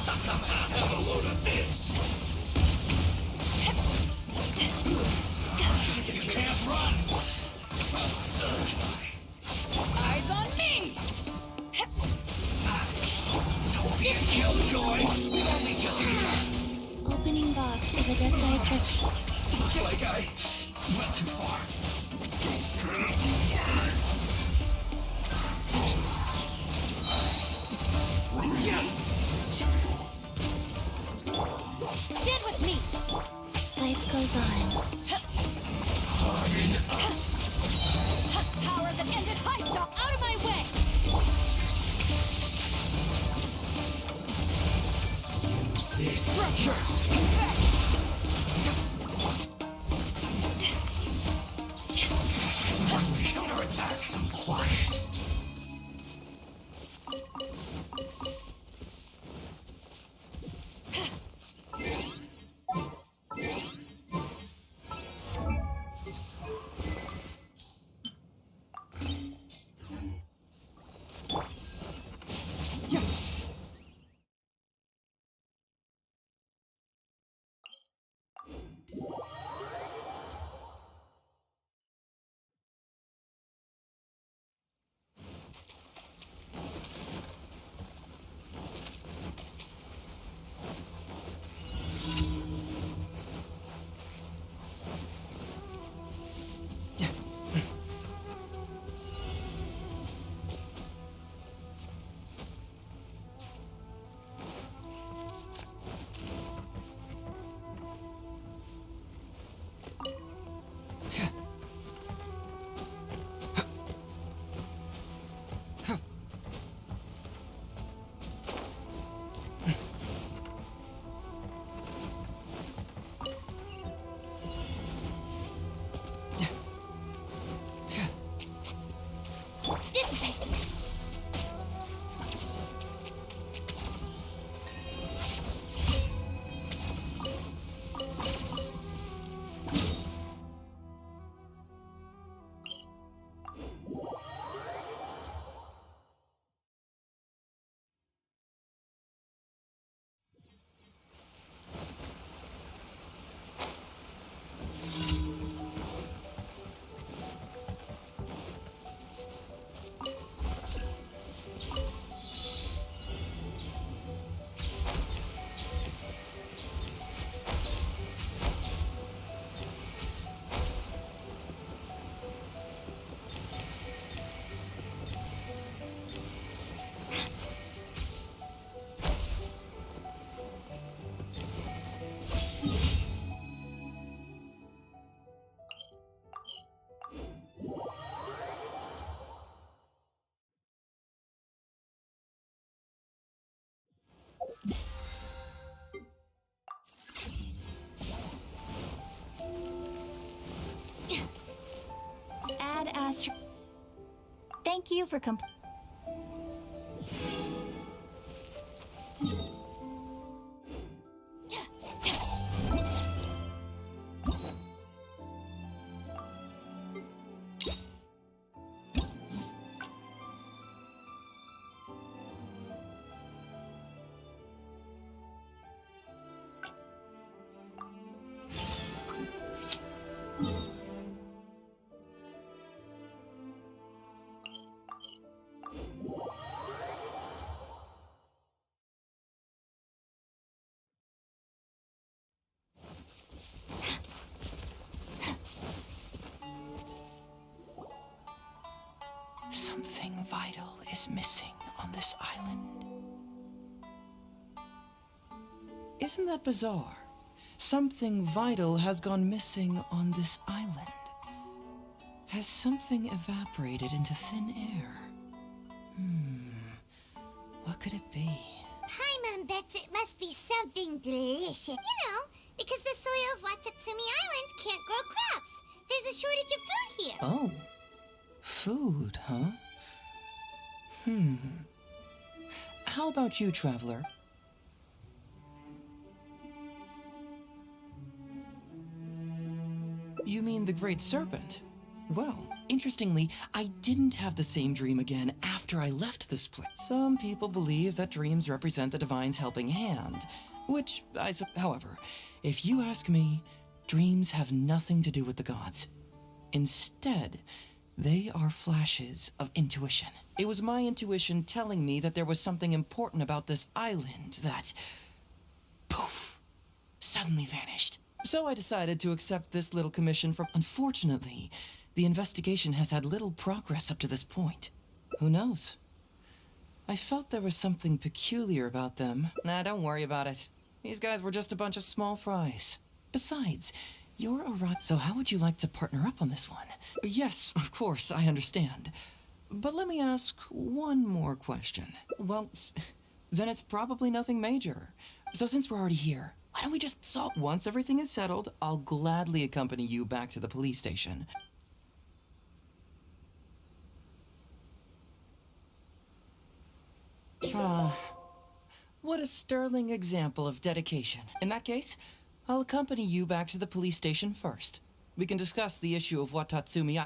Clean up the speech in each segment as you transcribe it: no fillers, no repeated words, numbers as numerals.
Have a load of this! You can't run! Eyes on me! Don't be a killjoy! We've only just begun! Opening box of a Death Looks like I went too far. Stand with me! Life goes on. Power that ended high shot out of my way! These structures! Must counterattack some quiet. Add Astro. Thank you for Something vital is missing on this island. Isn't that bizarre? Something vital has gone missing on this island. Has something evaporated into thin air? What could it be? Paimon bets it must be something delicious. You know, because the soil of Watatsumi Island can't grow crops. There's a shortage of food here. Oh. Food, huh? How about you, traveler? You mean the Great Serpent? Well, Interestingly, I didn't have the same dream again after I left this place. Some people believe that dreams represent the divine's helping hand, which however, if you ask me, dreams have nothing to do with the gods. Instead, they are flashes of intuition. It was my intuition telling me that there was something important about this island that, poof, suddenly vanished. So I decided to accept this little commission for... Unfortunately, the investigation has had little progress up to this point. Who knows? I felt there was something peculiar about them. Nah, don't worry about it. These guys were just a bunch of small fries. Besides, you're a right. So how would you like to partner up on this one? Yes, of course, I understand. But let me ask one more question. Well, then it's probably nothing major. So since we're already here, why don't we just solve... Once everything is settled, I'll gladly accompany you back to the police station. What a sterling example of dedication. In that case, I'll accompany you back to the police station first. We can discuss the issue of what Tatsumi...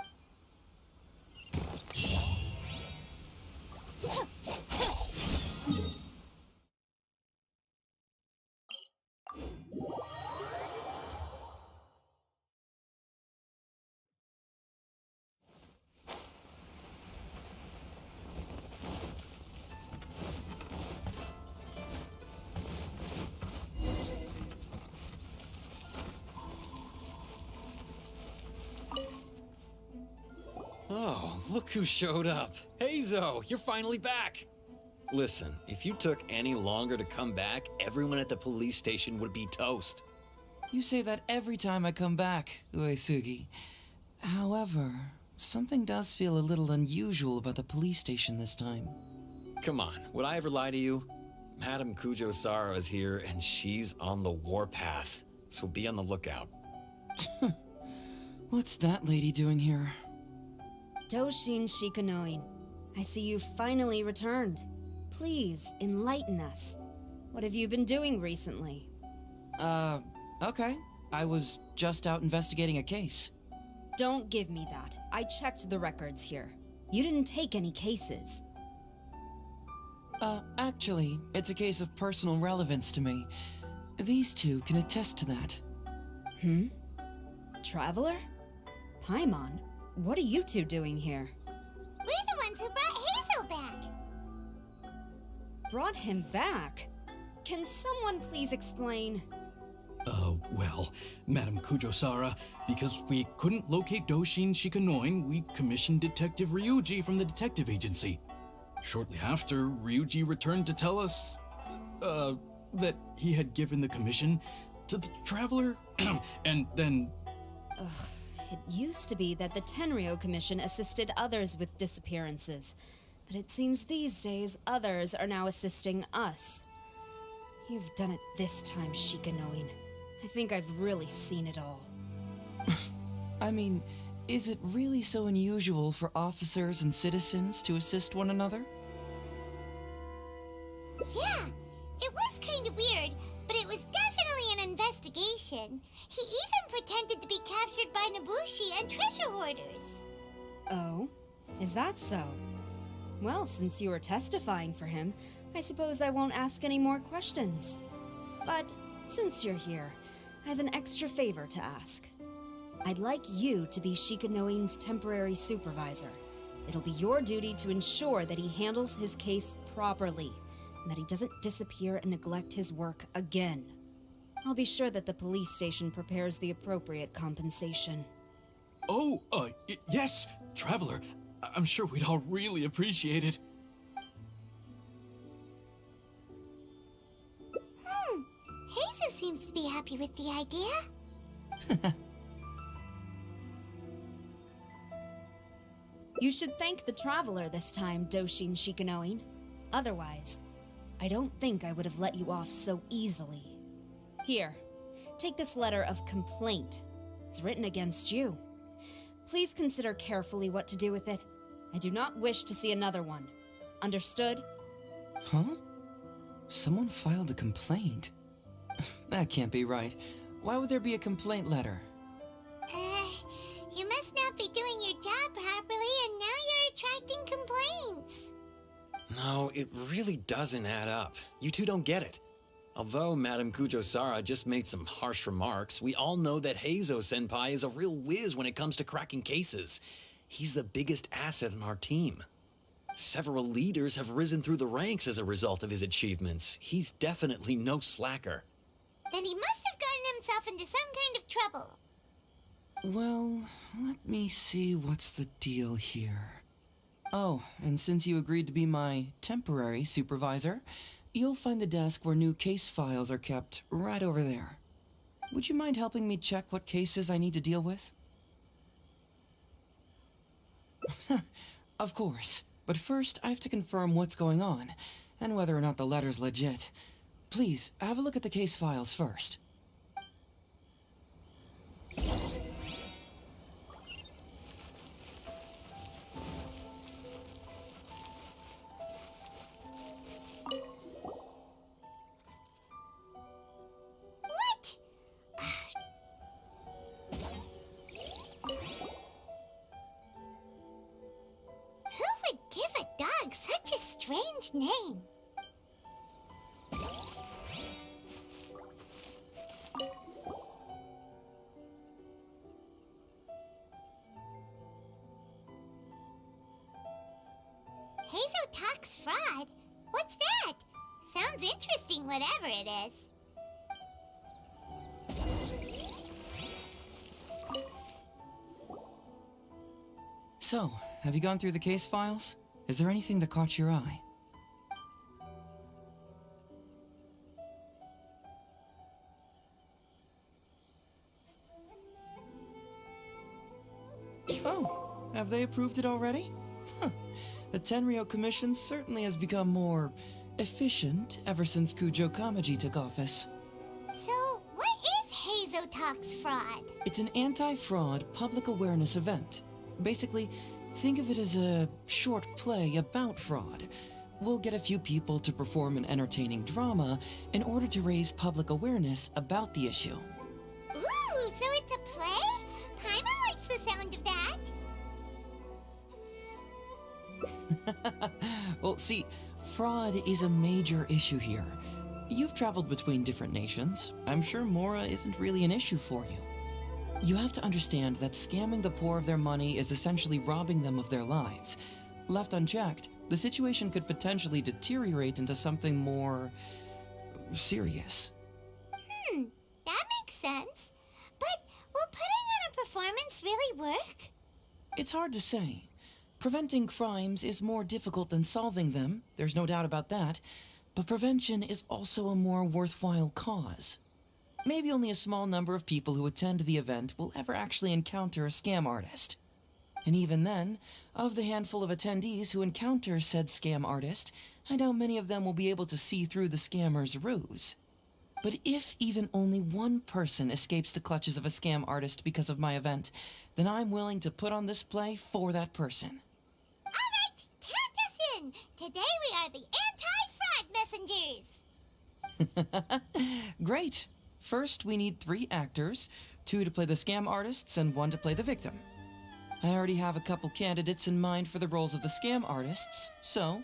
Oh, look who showed up. Hey, Zo, you're finally back. Listen, if you took any longer to come back, everyone at the police station would be toast. You say that every time I come back, Uesugi. However, something does feel a little unusual about the police station this time. Come on, would I ever lie to you? Madame Kujo-Sara is here, and she's on the warpath. So be on the lookout. What's that lady doing here? Doshin Shikanoin, I see you finally returned. Please, enlighten us. What have you been doing recently? Okay. I was just out investigating a case. Don't give me that. I checked the records here. You didn't take any cases. Actually, it's a case of personal relevance to me. These two can attest to that. Traveler? Paimon, what are you two doing here? We're the ones who brought Hazel back. Brought him back? Can someone please explain? Well, Madame Kujo-Sara, because we couldn't locate Doshin Shikanoin, we commissioned Detective Ryuji from the detective agency. Shortly after, Ryuji returned to tell us, that he had given the commission to the Traveler, and then... It used to be that the Tenryo Commission assisted others with disappearances, but it seems these days others are now assisting us. You've done it this time, Shikanoin. I think I've really seen it all. I mean, is it really so unusual for officers and citizens to assist one another? Yeah, it was kind of weird, but it was definitely an investigation. He even pretended to be captured by Nobushi and treasure hoarders. Oh? Is that so? Well, since you were testifying for him, I suppose I won't ask any more questions. But since you're here, I have an extra favor to ask. I'd like you to be Shikanoin's temporary supervisor. It'll be your duty to ensure that he handles his case properly, and that he doesn't disappear and neglect his work again. I'll be sure that the police station prepares the appropriate compensation. Oh, yes, Traveler. I'm sure we'd all really appreciate it. Hazel seems to be happy with the idea. You should thank the Traveler this time, Doshin Shikanoin. Otherwise, I don't think I would have let you off so easily. Here, take this letter of complaint. It's written against you. Please consider carefully what to do with it. I do not wish to see another one. Understood? Huh? Someone filed a complaint? That can't be right. Why would there be a complaint letter? You must not be doing your job properly. No, it really doesn't add up. You two don't get it. Although Madame Kujo-Sara just made some harsh remarks, we all know that Heizo-senpai is a real whiz when it comes to cracking cases. He's the biggest asset in our team. Several leaders have risen through the ranks as a result of his achievements. He's definitely no slacker. Then he must have gotten himself into some kind of trouble. Well, let me see what's the deal here. Oh, and since you agreed to be my temporary supervisor, you'll find the desk where new case files are kept right over there. Would you mind helping me check what cases I need to deal with? Of course, but first I have to confirm what's going on, and whether or not the letter's legit. Please, have a look at the case files first. What? Who would give a dog such a strange name? Hazel talks fraud? What's that? Sounds interesting, whatever it is. So, have you gone through the case files? Is there anything that caught your eye? Oh, have they approved it already? Huh. The Tenryou Commission certainly has become more efficient ever since Kujo Kamaji took office. So, what is Hazel Talks fraud? It's an anti-fraud public awareness event. Basically, think of it as a short play about fraud. We'll get a few people to perform an entertaining drama in order to raise public awareness about the issue. Ooh, so it's a play? Paimon likes the sound of that. Well, see, fraud is a major issue here. You've traveled between different nations. I'm sure Mora isn't really an issue for you. You have to understand that scamming the poor of their money is essentially robbing them of their lives. Left unchecked, the situation could potentially deteriorate into something more serious. That makes sense. But will putting on a performance really work? It's hard to say. Preventing crimes is more difficult than solving them, there's no doubt about that, but prevention is also a more worthwhile cause. Maybe only a small number of people who attend the event will ever actually encounter a scam artist. And even then, of the handful of attendees who encounter said scam artist, I doubt many of them will be able to see through the scammer's ruse. But if even only one person escapes the clutches of a scam artist because of my event, then I'm willing to put on this play for that person. All right, count us in. Today we are the anti-fraud messengers. Great. First, we need 3 actors, 2 to play the scam artists and 1 to play the victim. I already have a couple candidates in mind for the roles of the scam artists, so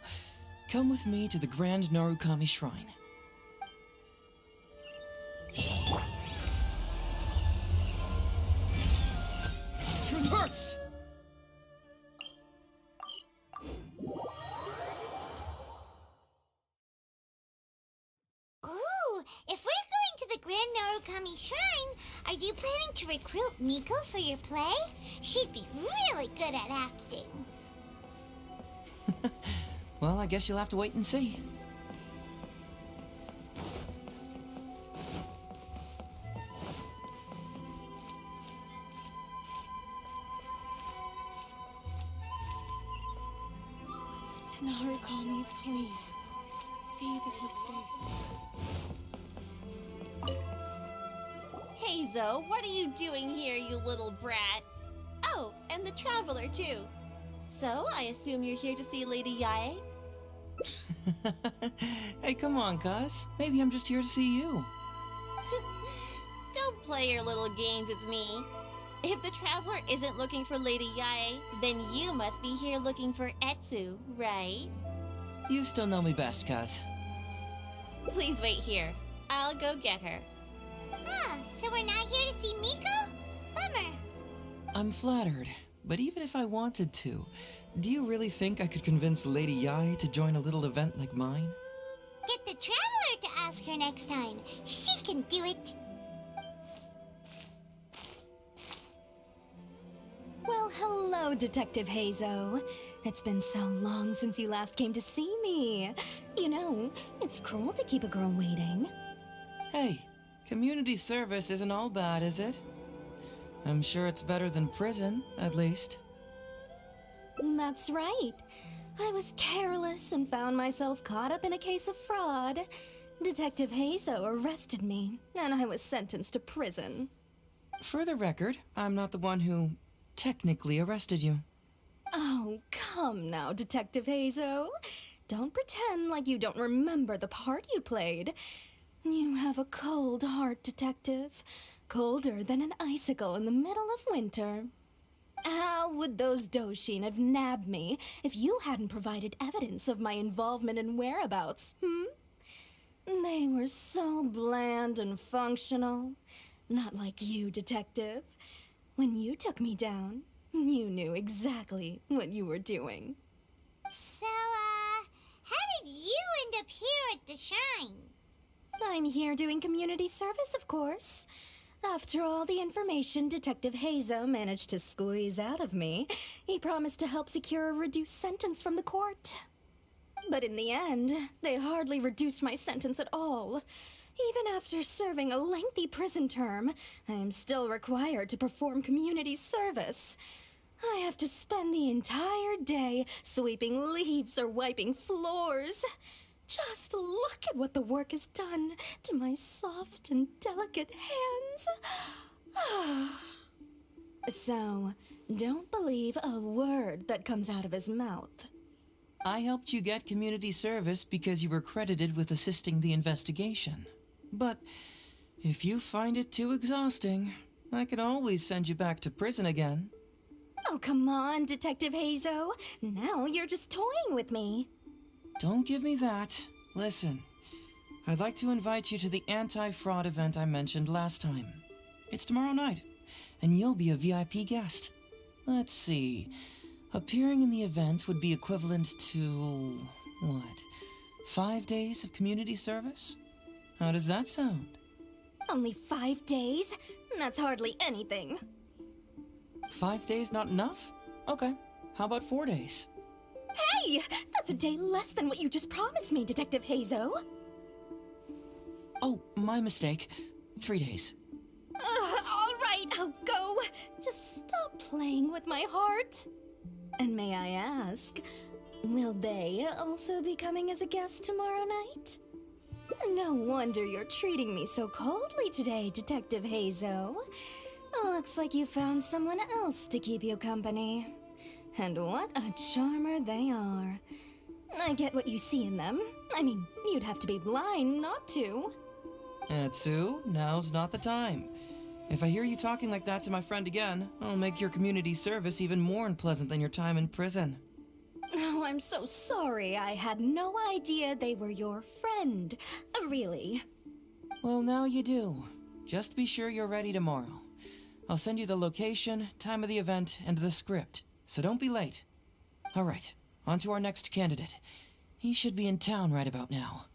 come with me to the Grand Narukami Shrine. Truth hurts! Ooh, if we're going to the Grand Narukami Shrine, are you planning to recruit Miko for your play? She'd be really good at acting. Well, I guess you'll have to wait and see. Narukami, please. See that he stays safe. Heizo, what are you doing here, you little brat? Oh, and the Traveler, too. So, I assume you're here to see Lady Yae? Hey, come on, cuz. Maybe I'm just here to see you. Don't play your little games with me. If the Traveler isn't looking for Lady Yae, then you must be here looking for Etsu, right? You still know me best, cuz. Please wait here. I'll go get her. Huh, so we're not here to see Miko? Bummer. I'm flattered, but even if I wanted to, do you really think I could convince Lady Yai to join a little event like mine? Get the Traveler to ask her next time. She can do it. Well, hello, Detective Hazo. It's been so long since you last came to see me. You know, it's cruel to keep a girl waiting. Hey, community service isn't all bad, is it? I'm sure it's better than prison, at least. That's right. I was careless and found myself caught up in a case of fraud. Detective Hazo arrested me, and I was sentenced to prison. For the record, I'm not the one who technically arrested you. Oh, come now, Detective Hazo. Don't pretend like you don't remember the part you played. You have a cold heart, Detective. Colder than an icicle in the middle of winter. How would those Doshin have nabbed me if you hadn't provided evidence of my involvement and whereabouts, They were so bland and functional. Not like you, Detective. When you took me down, you knew exactly what you were doing. So, how did you end up here at the shrine? I'm here doing community service, of course. After all the information Detective Hazo managed to squeeze out of me, he promised to help secure a reduced sentence from the court. But in the end, they hardly reduced my sentence at all. Even after serving a lengthy prison term, I am still required to perform community service. I have to spend the entire day sweeping leaves or wiping floors. Just look at what the work has done to my soft and delicate hands. So, don't believe a word that comes out of his mouth. I helped you get community service because you were credited with assisting the investigation. But if you find it too exhausting, I can always send you back to prison again. Oh, come on, Detective Hazo. Now you're just toying with me. Don't give me that. Listen, I'd like to invite you to the anti-fraud event I mentioned last time. It's tomorrow night, and you'll be a VIP guest. Let's see. Appearing in the event would be equivalent to, what, 5 days of community service? How does that sound? Only 5 days? That's hardly anything. 5 days not enough? Okay, how about 4 days? Hey! That's a day less than what you just promised me, Detective Hazo. Oh, my mistake. 3 days. All right, I'll go. Just stop playing with my heart. And may I ask, will they also be coming as a guest tomorrow night? No wonder you're treating me so coldly today, Detective Hazo. Looks like you found someone else to keep you company. And what a charmer they are. I get what you see in them. I mean, you'd have to be blind not to. Etsu, now's not the time. If I hear you talking like that to my friend again, I'll make your community service even more unpleasant than your time in prison. Oh, I'm so sorry. I had no idea they were your friend. Really. Well, now you do. Just be sure you're ready tomorrow. I'll send you the location, time of the event, and the script, so don't be late. All right, on to our next candidate. He should be in town right about now.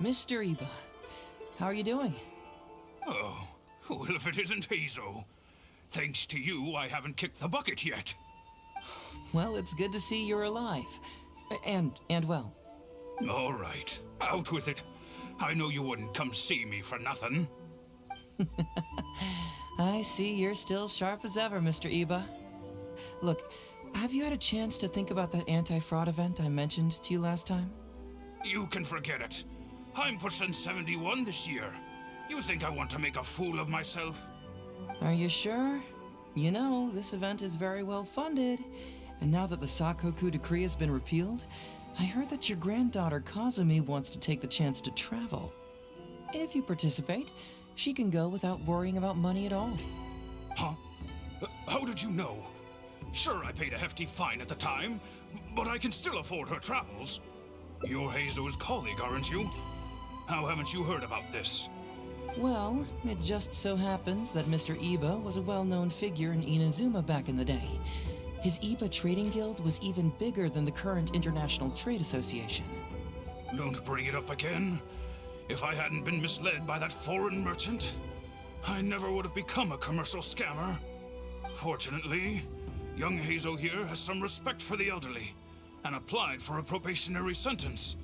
Mr. Iba, how are you doing? Oh, well, if it isn't Hazo. Thanks to you, I haven't kicked the bucket yet. Well, it's good to see you're alive. And well. All right, out with it. I know you wouldn't come see me for nothing. I see you're still sharp as ever, Mr. Iba. Look, have you had a chance to think about that anti-fraud event I mentioned to you last time? You can forget it. I'm percent 71 this year. You think I want to make a fool of myself? Are you sure? You know, this event is very well funded. And now that the Sakoku decree has been repealed, I heard that your granddaughter Kazumi wants to take the chance to travel. If you participate, she can go without worrying about money at all. Huh? How did you know? Sure, I paid a hefty fine at the time, but I can still afford her travels. You're Heizo's colleague, aren't you? How haven't you heard about this? Well, it just so happens that Mr. Iba was a well-known figure in Inazuma back in the day. His Iba Trading Guild was even bigger than the current International Trade Association. Don't bring it up again. If I hadn't been misled by that foreign merchant, I never would have become a commercial scammer. Fortunately, young Heizo here has some respect for the elderly and applied for a probationary sentence.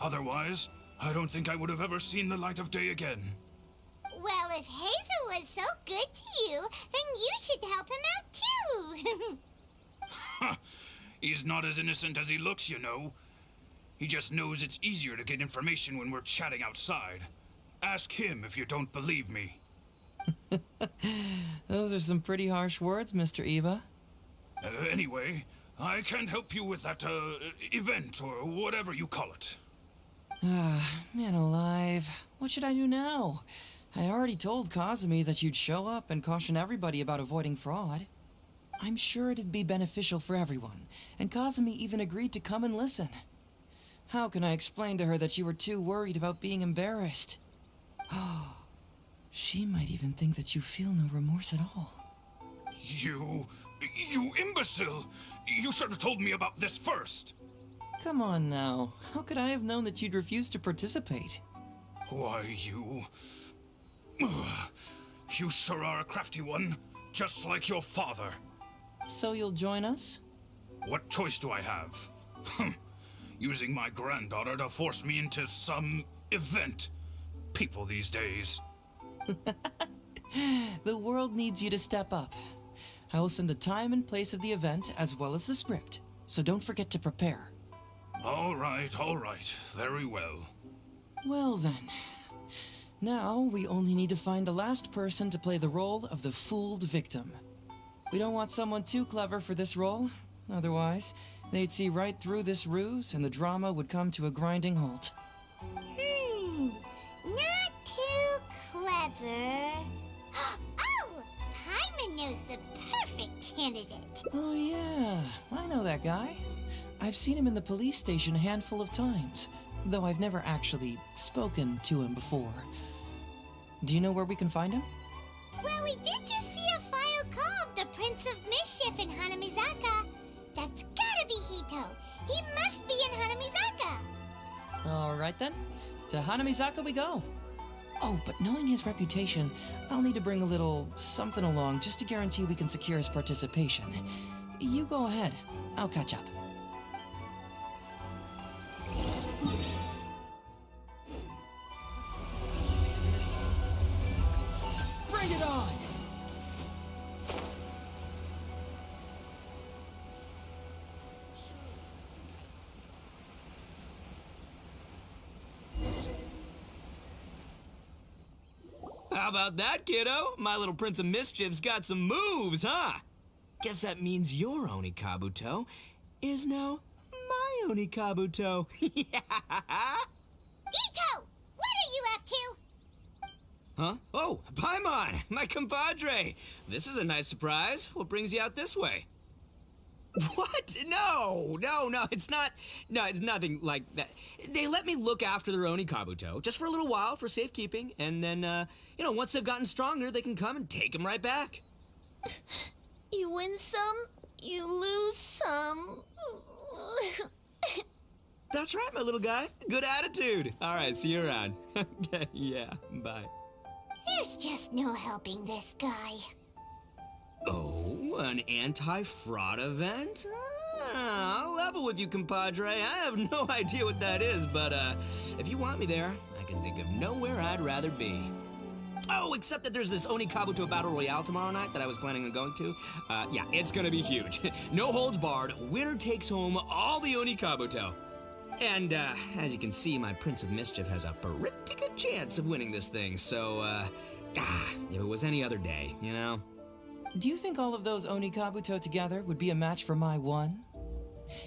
Otherwise, I don't think I would have ever seen the light of day again. Well, if Hazel was so good to you, then you should help him out too. He's not as innocent as he looks, you know. He just knows it's easier to get information when we're chatting outside. Ask him if you don't believe me. Those are some pretty harsh words, Mr. Iba. Anyway, I can't help you with that, event, or whatever you call it. Man alive. What should I do now? I already told Kazumi that you'd show up and caution everybody about avoiding fraud. I'm sure it'd be beneficial for everyone, and Kazumi even agreed to come and listen. How can I explain to her that you were too worried about being embarrassed? Oh, she might even think that you feel no remorse at all. You imbecile! You should have told me about this first! Come on now. How could I have known that you'd refuse to participate? Why, you... You sure are a crafty one, just like your father. So you'll join us? What choice do I have? Using my granddaughter to force me into some event. People these days. The world needs you to step up. I will send the time and place of the event as well as the script, so don't forget to prepare. All right, very well. Well then. Now we only need to find the last person to play the role of the fooled victim. We don't want someone too clever for this role. Otherwise, they'd see right through this ruse and the drama would come to a grinding halt. Not too clever. Oh! Paimon knows the perfect candidate. Oh yeah, I know that guy. I've seen him in the police station a handful of times, though I've never actually spoken to him before. Do you know where we can find him? Well, we did just see a file called the Prince of Mischief in Hanamizaka. That's gotta be Ito. He must be in Hanamizaka. All right then. To Hanamizaka we go. Oh, but knowing his reputation, I'll need to bring a little something along just to guarantee we can secure his participation. You go ahead. I'll catch up. Bring it on! How about that, kiddo? My little Prince of Mischief's got some moves, huh? Guess that means your Onikabuto is now my Onikabuto. Yeah! Ito! What are you up to? Huh? Oh, Paimon, my compadre. This is a nice surprise. What brings you out this way? What? No, it's not. No, it's nothing like that. They let me look after their Onikabuto just for a little while for safekeeping, and then, once they've gotten stronger, they can come and take him right back. You win some, you lose some. That's right, my little guy. Good attitude. All right, see you around. Okay, yeah, bye. There's just no helping this guy. Oh, an anti-fraud event? I'll level with you, compadre. I have no idea what that is, but if you want me there, I can think of nowhere I'd rather be. Oh, except that there's this Onikabuto Battle Royale tomorrow night that I was planning on going to. Yeah, it's gonna be huge. No holds barred, winner takes home all the Onikabuto. And, as you can see, my Prince of Mischief has a pretty good chance of winning this thing, so, If it was any other day, you know? Do you think all of those Oni Kabuto together would be a match for my one?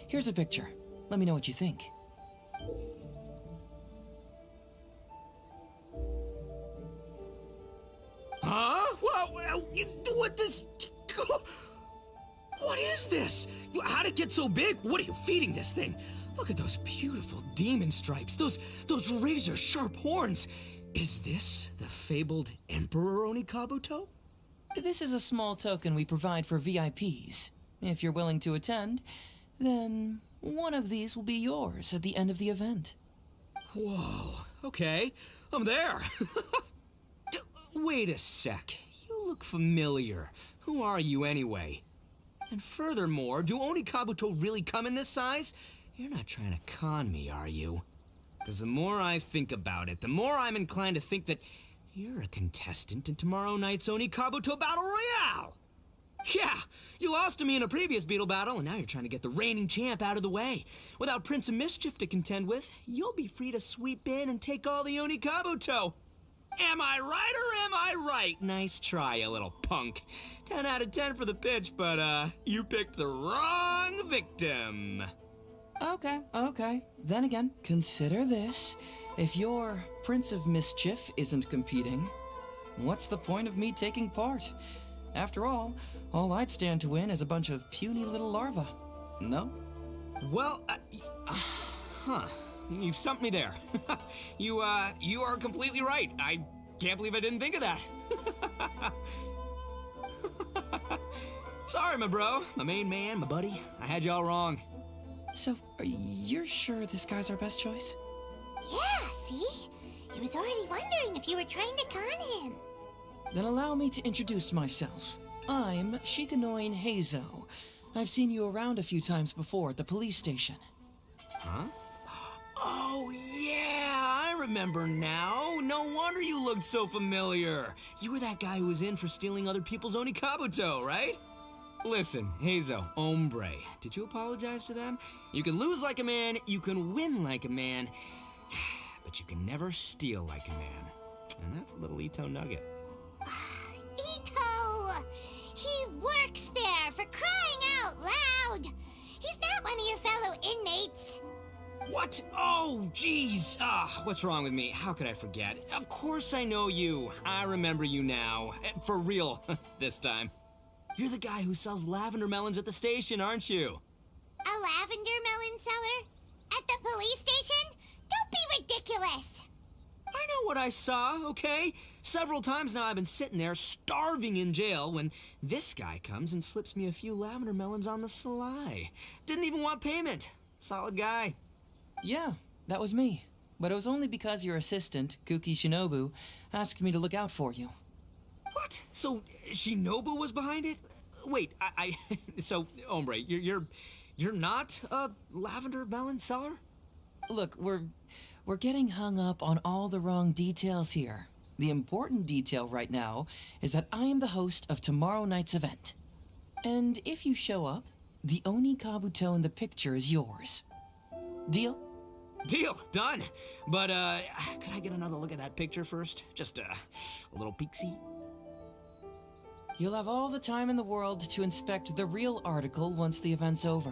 Here's a picture. Let me know what you think. Huh? What this? What is this? How'd it get so big? What are you feeding this thing? Look at those beautiful demon stripes, those razor-sharp horns. Is this the fabled Emperor Oni Kabuto? This is a small token we provide for VIPs. If you're willing to attend, then one of these will be yours at the end of the event. Whoa, okay, I'm there. Wait a sec, you look familiar. Who are you anyway? And furthermore, do Oni Kabuto really come in this size? You're not trying to con me, are you? Because the more I think about it, the more I'm inclined to think that you're a contestant in tomorrow night's Oni Kabuto Battle Royale! Yeah, you lost to me in a previous Beetle battle, and now you're trying to get the reigning champ out of the way. Without Prince of Mischief to contend with, you'll be free to sweep in and take all the Oni Kabuto. Am I right or am I right? Nice try, you little punk. 10 out of 10 for the pitch, but you picked the wrong victim. Okay. Then again, consider this. If your Prince of Mischief isn't competing, what's the point of me taking part? After all I'd stand to win is a bunch of puny little larvae. No? Well, you've stumped me there. You are completely right. I can't believe I didn't think of that. Sorry, my bro, my main man, my buddy. I had y'all wrong. So, you're sure this guy's our best choice? Yeah, see? He was already wondering if you were trying to con him. Then allow me to introduce myself. I'm Shikanoin Heizo. I've seen you around a few times before at the police station. Huh? Oh, yeah, I remember now. No wonder you looked so familiar. You were that guy who was in for stealing other people's Oni Kabuto, right? Listen, Heizo, hombre, did you apologize to them? You can lose like a man, you can win like a man, but you can never steal like a man. And that's a little Ito nugget. Ito! He works there, for crying out loud! He's not one of your fellow inmates. What? Oh, jeez. What's wrong with me? How could I forget? Of course I know you. I remember you now. For real, this time. You're the guy who sells lavender melons at the station, aren't you? A lavender melon seller? At the police station? Don't be ridiculous! I know what I saw, okay? Several times now I've been sitting there starving in jail when this guy comes and slips me a few lavender melons on the sly. Didn't even want payment. Solid guy. Yeah, that was me. But it was only because your assistant, Kuki Shinobu, asked me to look out for you. What? So Shinobu was behind it? Wait, so hombre, you're not a lavender melon seller? Look, we're getting hung up on all the wrong details here. The important detail right now is that I am the host of tomorrow night's event. And if you show up, the Oni Kabuto in the picture is yours. Deal? Deal, done. But could I get another look at that picture first? Just a little peek-see? You'll have all the time in the world to inspect the real article once the event's over.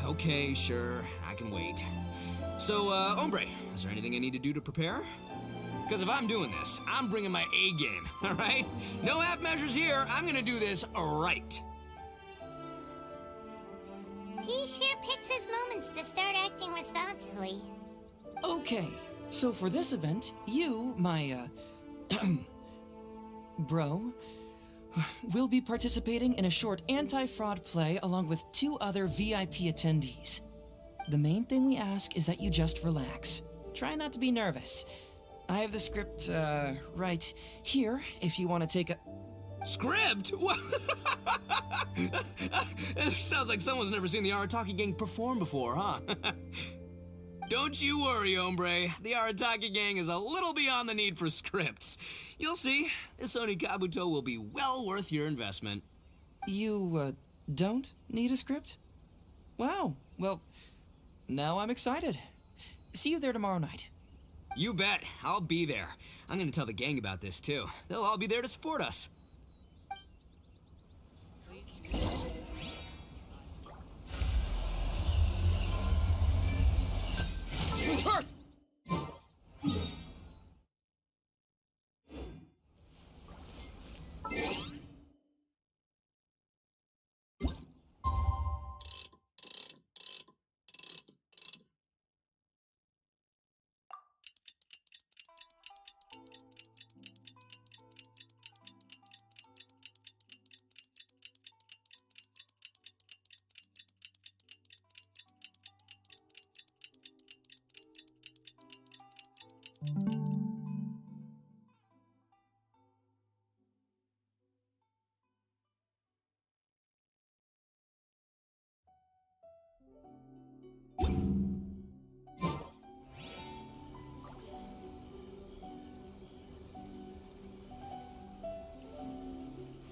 Okay, sure. I can wait. So, hombre, is there anything I need to do to prepare? Because if I'm doing this, I'm bringing my A game, all right? No half measures here. I'm gonna do this right. He sure picks his moments to start acting responsibly. Okay, so for this event, you, my, bro, will be participating in a short anti-fraud play along with 2 other VIP attendees. The main thing we ask is that you just relax. Try not to be nervous. I have the script, right here, if you want to take a... Script? It sounds like someone's never seen the Arataki Gang perform before, huh? Don't you worry, hombre. The Arataki Gang is a little beyond the need for scripts. You'll see, this Oni Kabuto will be well worth your investment. You, don't need a script? Wow, well, now I'm excited. See you there tomorrow night. You bet. I'll be there. I'm gonna tell the gang about this, too. They'll all be there to support us.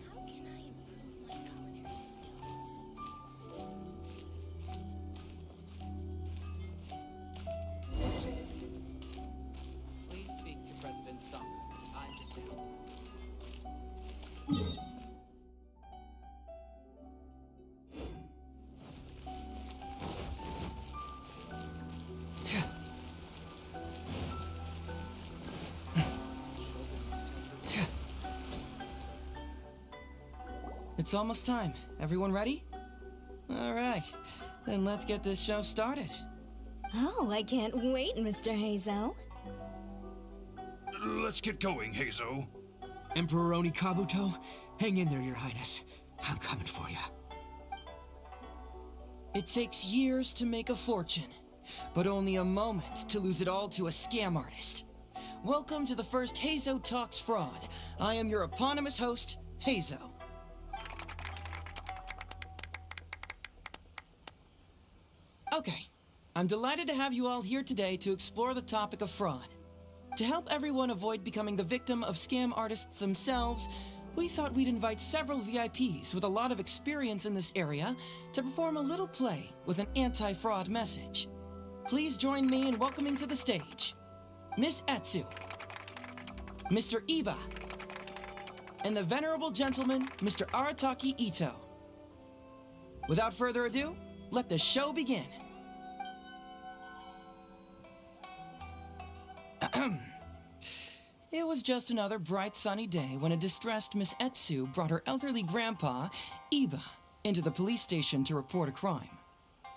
How can I improve my culinary skills? Please speak to President Song. I'm just a helper. It's almost time. Everyone ready? All right, then let's get this show started. Oh, I can't wait, Mr. Hazo. Let's get going, Hazo. Emperoroni Kabuto, hang in there, Your Highness. I'm coming for you. It takes years to make a fortune, but only a moment to lose it all to a scam artist. Welcome to the first Hazo Talks Fraud. I am your eponymous host, Hazo. Okay, I'm delighted to have you all here today to explore the topic of fraud. To help everyone avoid becoming the victim of scam artists themselves, we thought we'd invite several VIPs with a lot of experience in this area to perform a little play with an anti-fraud message. Please join me in welcoming to the stage Miss Etsu, Mr. Iba, and the venerable gentleman, Mr. Arataki Ito. Without further ado, let the show begin. It was just another bright sunny day when a distressed Miss Etsu brought her elderly grandpa, Iba, into the police station to report a crime.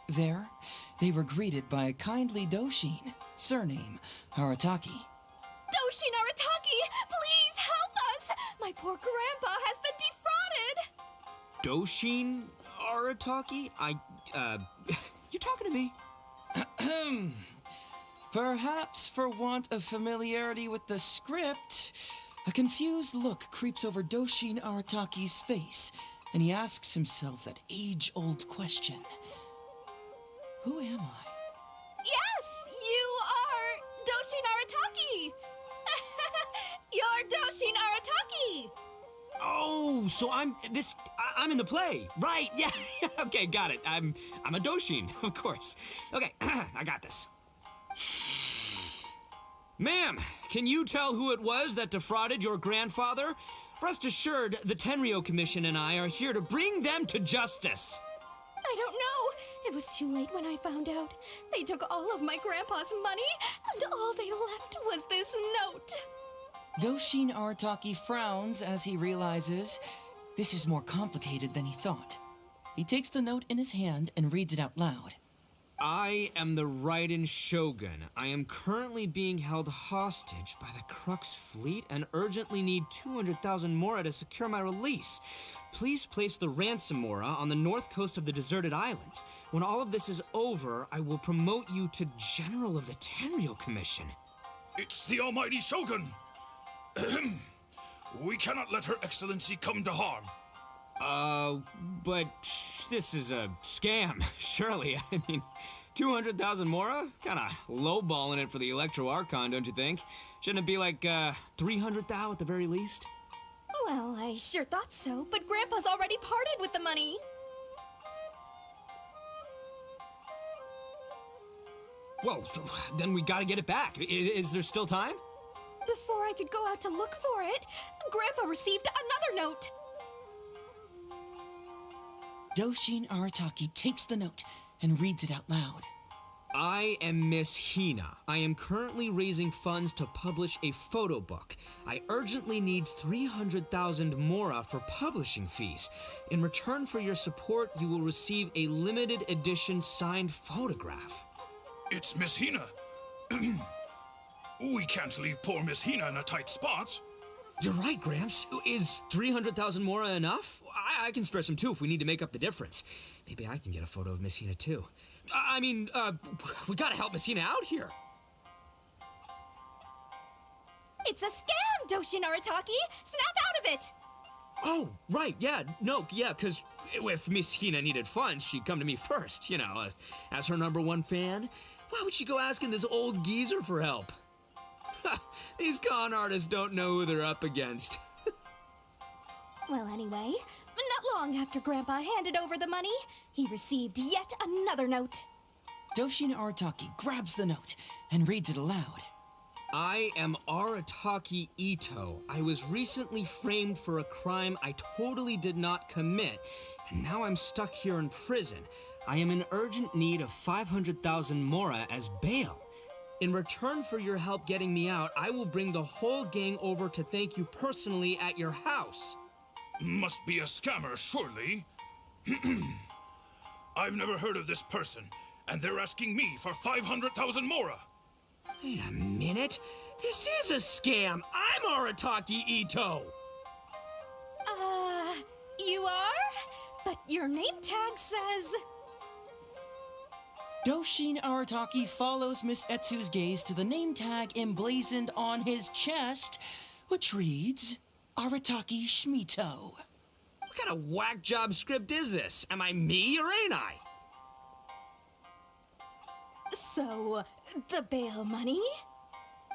There, they were greeted by a kindly Doshin, surname Arataki. Doshin Arataki, please help us! My poor grandpa has been defrauded! Doshin Arataki? You talking to me? Perhaps for want of familiarity with the script, a confused look creeps over Doshin Arataki's face, and he asks himself that age-old question. Who am I? Yes, you are Doshin Arataki! You're Doshin Arataki! Oh, so I'm in the play. Right, yeah. Okay, got it. I'm a Doshin, of course. Okay, I got this. Ma'am, can you tell who it was that defrauded your grandfather? Rest assured, the Tenryo Commission and I are here to bring them to justice. I don't know. It was too late when I found out. They took all of my grandpa's money, and all they left was this note. Doshin Arataki frowns as he realizes this is more complicated than he thought. He takes the note in his hand and reads it out loud. I am the Raiden Shogun. I am currently being held hostage by the Crux fleet and urgently need 200,000 mora to secure my release. Please place the ransom mora on the north coast of the deserted island. When all of this is over, I will promote you to General of the Tenryo Commission. It's the almighty Shogun. Ahem. We cannot let Her Excellency come to harm. But this is a scam, surely. I mean, 200,000 mora? Kinda lowballing it for the Electro Archon, don't you think? Shouldn't it be like, 300 thou at the very least? Well, I sure thought so, but Grandpa's already parted with the money. Well, then we gotta get it back. Is there still time? Before I could go out to look for it, Grandpa received another note. Doshin Arataki takes the note and reads it out loud. I am Miss Hina. I am currently raising funds to publish a photo book. I urgently need 300,000 mora for publishing fees. In return for your support, you will receive a limited edition signed photograph. It's Miss Hina. We can't leave poor Miss Hina in a tight spot. You're right, Gramps. Is 300,000 mora enough? I can spare some too if we need to make up the difference. Maybe I can get a photo of Miss Hina too. We gotta help Miss Hina out here. It's a scam, Doshin Arataki! Snap out of it! Oh, right, because if Miss Hina needed funds, she'd come to me first, as her #1 fan. Why would she go asking this old geezer for help? These con artists don't know who they're up against. Well, anyway, not long after Grandpa handed over the money, he received yet another note. Doshin Arataki grabs the note and reads it aloud. I am Arataki Ito. I was recently framed for a crime I totally did not commit, and now I'm stuck here in prison. I am in urgent need of 500,000 mora as bail. In return for your help getting me out, I will bring the whole gang over to thank you personally at your house. Must be a scammer, surely. I've never heard of this person, and they're asking me for 500,000 mora. Wait a minute. This is a scam. I'm Arataki Ito. You are? But your name tag says... Doshin Arataki follows Miss Etsu's gaze to the name tag emblazoned on his chest, which reads, Arataki Shmito. What kind of whack job script is this? Am I me or ain't I? So, the bail money?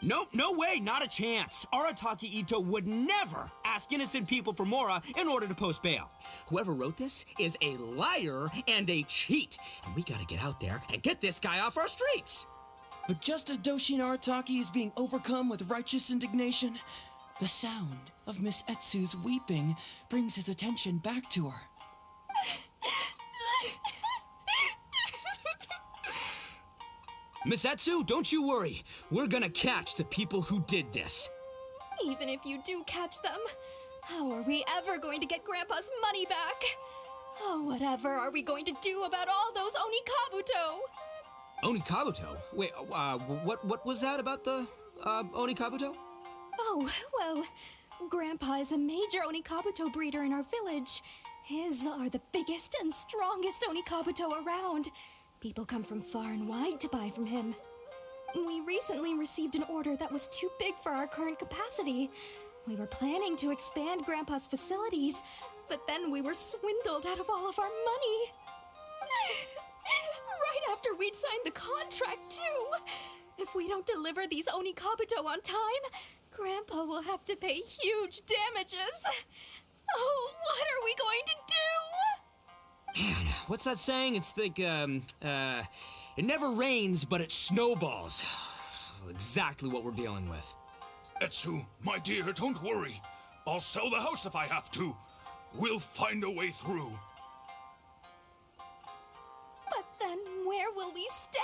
Nope, no way, not a chance. Arataki Ito would never ask innocent people for mora in order to post bail. Whoever wrote this is a liar and a cheat, and we gotta get out there and get this guy off our streets. But just as Doshin Arataki is being overcome with righteous indignation, the sound of Miss Etsu's weeping brings his attention back to her. Miss Etsu, don't you worry. We're gonna catch the people who did this. Even if you do catch them, how are we ever going to get Grandpa's money back? Oh, whatever are we going to do about all those Onikabuto? Onikabuto? Wait, what was that about the, Onikabuto? Oh, well, Grandpa is a major Onikabuto breeder in our village. His are the biggest and strongest Onikabuto around. People come from far and wide to buy from him. We recently received an order that was too big for our current capacity. We were planning to expand Grandpa's facilities, but then we were swindled out of all of our money. Right after we'd signed the contract, too. If we don't deliver these Onikabuto on time, Grandpa will have to pay huge damages. Oh, what are we going to do? Man, what's that saying? It's like, it never rains, but it snowballs. Exactly what we're dealing with. Etsu, my dear, don't worry. I'll sell the house if I have to. We'll find a way through. But then where will we stay?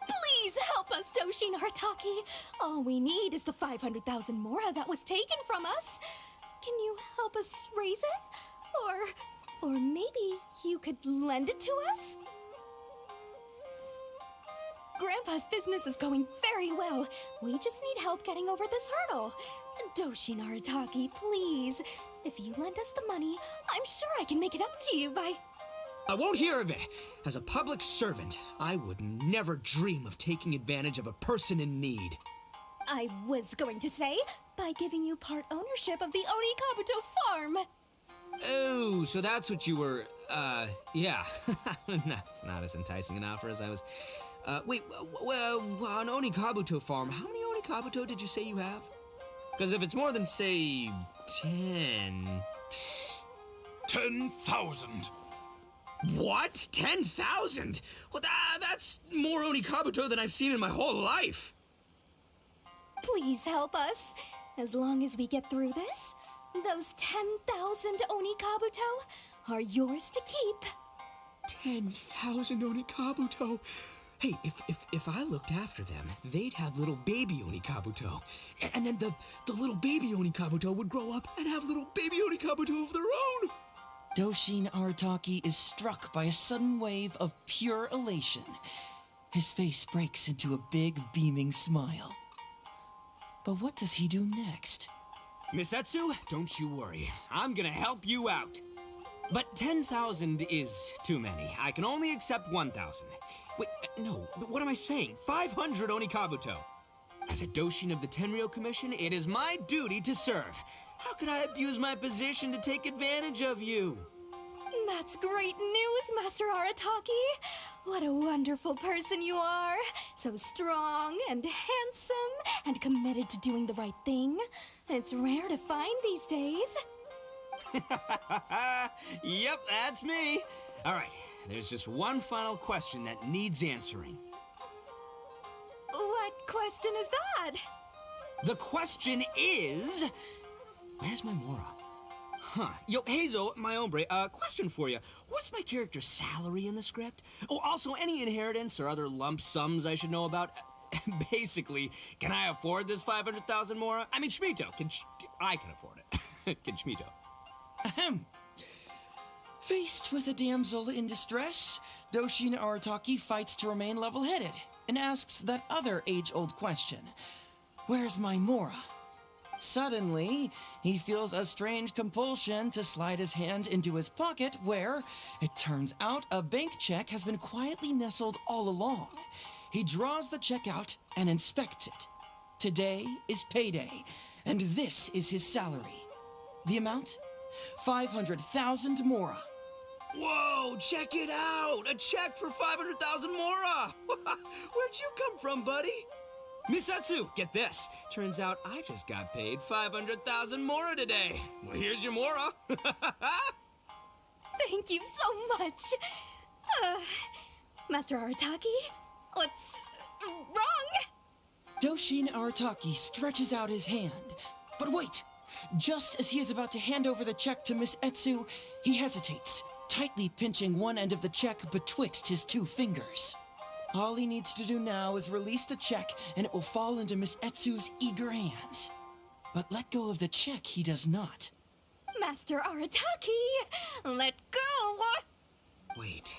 Please help us, Doshin Arataki. All we need is the 500,000 mora that was taken from us. Can you help us raise it? Or maybe you could lend it to us? Grandpa's business is going very well. We just need help getting over this hurdle. Doshin Arataki, please. If you lend us the money, I'm sure I can make it up to you by... I won't hear of it. As a public servant, I would never dream of taking advantage of a person in need. I was going to say, by giving you part ownership of the Onikabuto farm. Oh, so that's what you were, yeah. No, it's not as enticing an offer as I was... wait, on Onikabuto farm, how many Onikabuto did you say you have? Because if it's more than, say, 10... 10,000. What? 10,000? Well, that's more Onikabuto than I've seen in my whole life. Please help us. As long as we get through this, those 10,000 Onikabuto are yours to keep. 10,000 Onikabuto. Hey, if I looked after them, they'd have little baby Onikabuto. And then the little baby Onikabuto would grow up and have little baby Onikabuto of their own. Doshin Arataki is struck by a sudden wave of pure elation. His face breaks into a big, beaming smile. But what does he do next? Miss Etsu, don't you worry. I'm gonna help you out. But 10,000 is too many. I can only accept 1,000. Wait, no, but what am I saying? 500 Onikabuto. As a Doshin of the Tenryou Commission, it is my duty to serve. How could I abuse my position to take advantage of you? That's great news, Master Arataki. What a wonderful person you are. So strong and handsome and committed to doing the right thing. It's rare to find these days. Yep, that's me. All right, there's just one final question that needs answering. What question is that? The question is... Where's my Mora? Huh. Yo, Heizo, my hombre, question for you. What's my character's salary in the script? Oh, also, any inheritance or other lump sums I should know about? Basically, can I afford this 500,000 Mora? I mean, Shmito. I can afford it. Can Shmito? Ahem. Faced with a damsel in distress, Doshin Arataki fights to remain level-headed and asks that other age-old question. Where's my Mora? Suddenly, he feels a strange compulsion to slide his hand into his pocket where, it turns out, a bank check has been quietly nestled all along. He draws the check out and inspects it. Today is payday, and this is his salary. The amount? 500,000 Mora. Whoa, check it out! A check for 500,000 Mora! Where'd you come from, buddy? Misatsu, get this. Turns out I just got paid 500,000 Mora today. Well, here's your Mora. Thank you so much. Master Arataki, what's wrong? Doshin Arataki stretches out his hand. But wait! Just as he is about to hand over the check to Miss Etsu, he hesitates, tightly pinching one end of the check betwixt his two fingers. All he needs to do now is release the check, and it will fall into Miss Etsu's eager hands. But let go of the check he does not. Master Arataki, let go! Wait.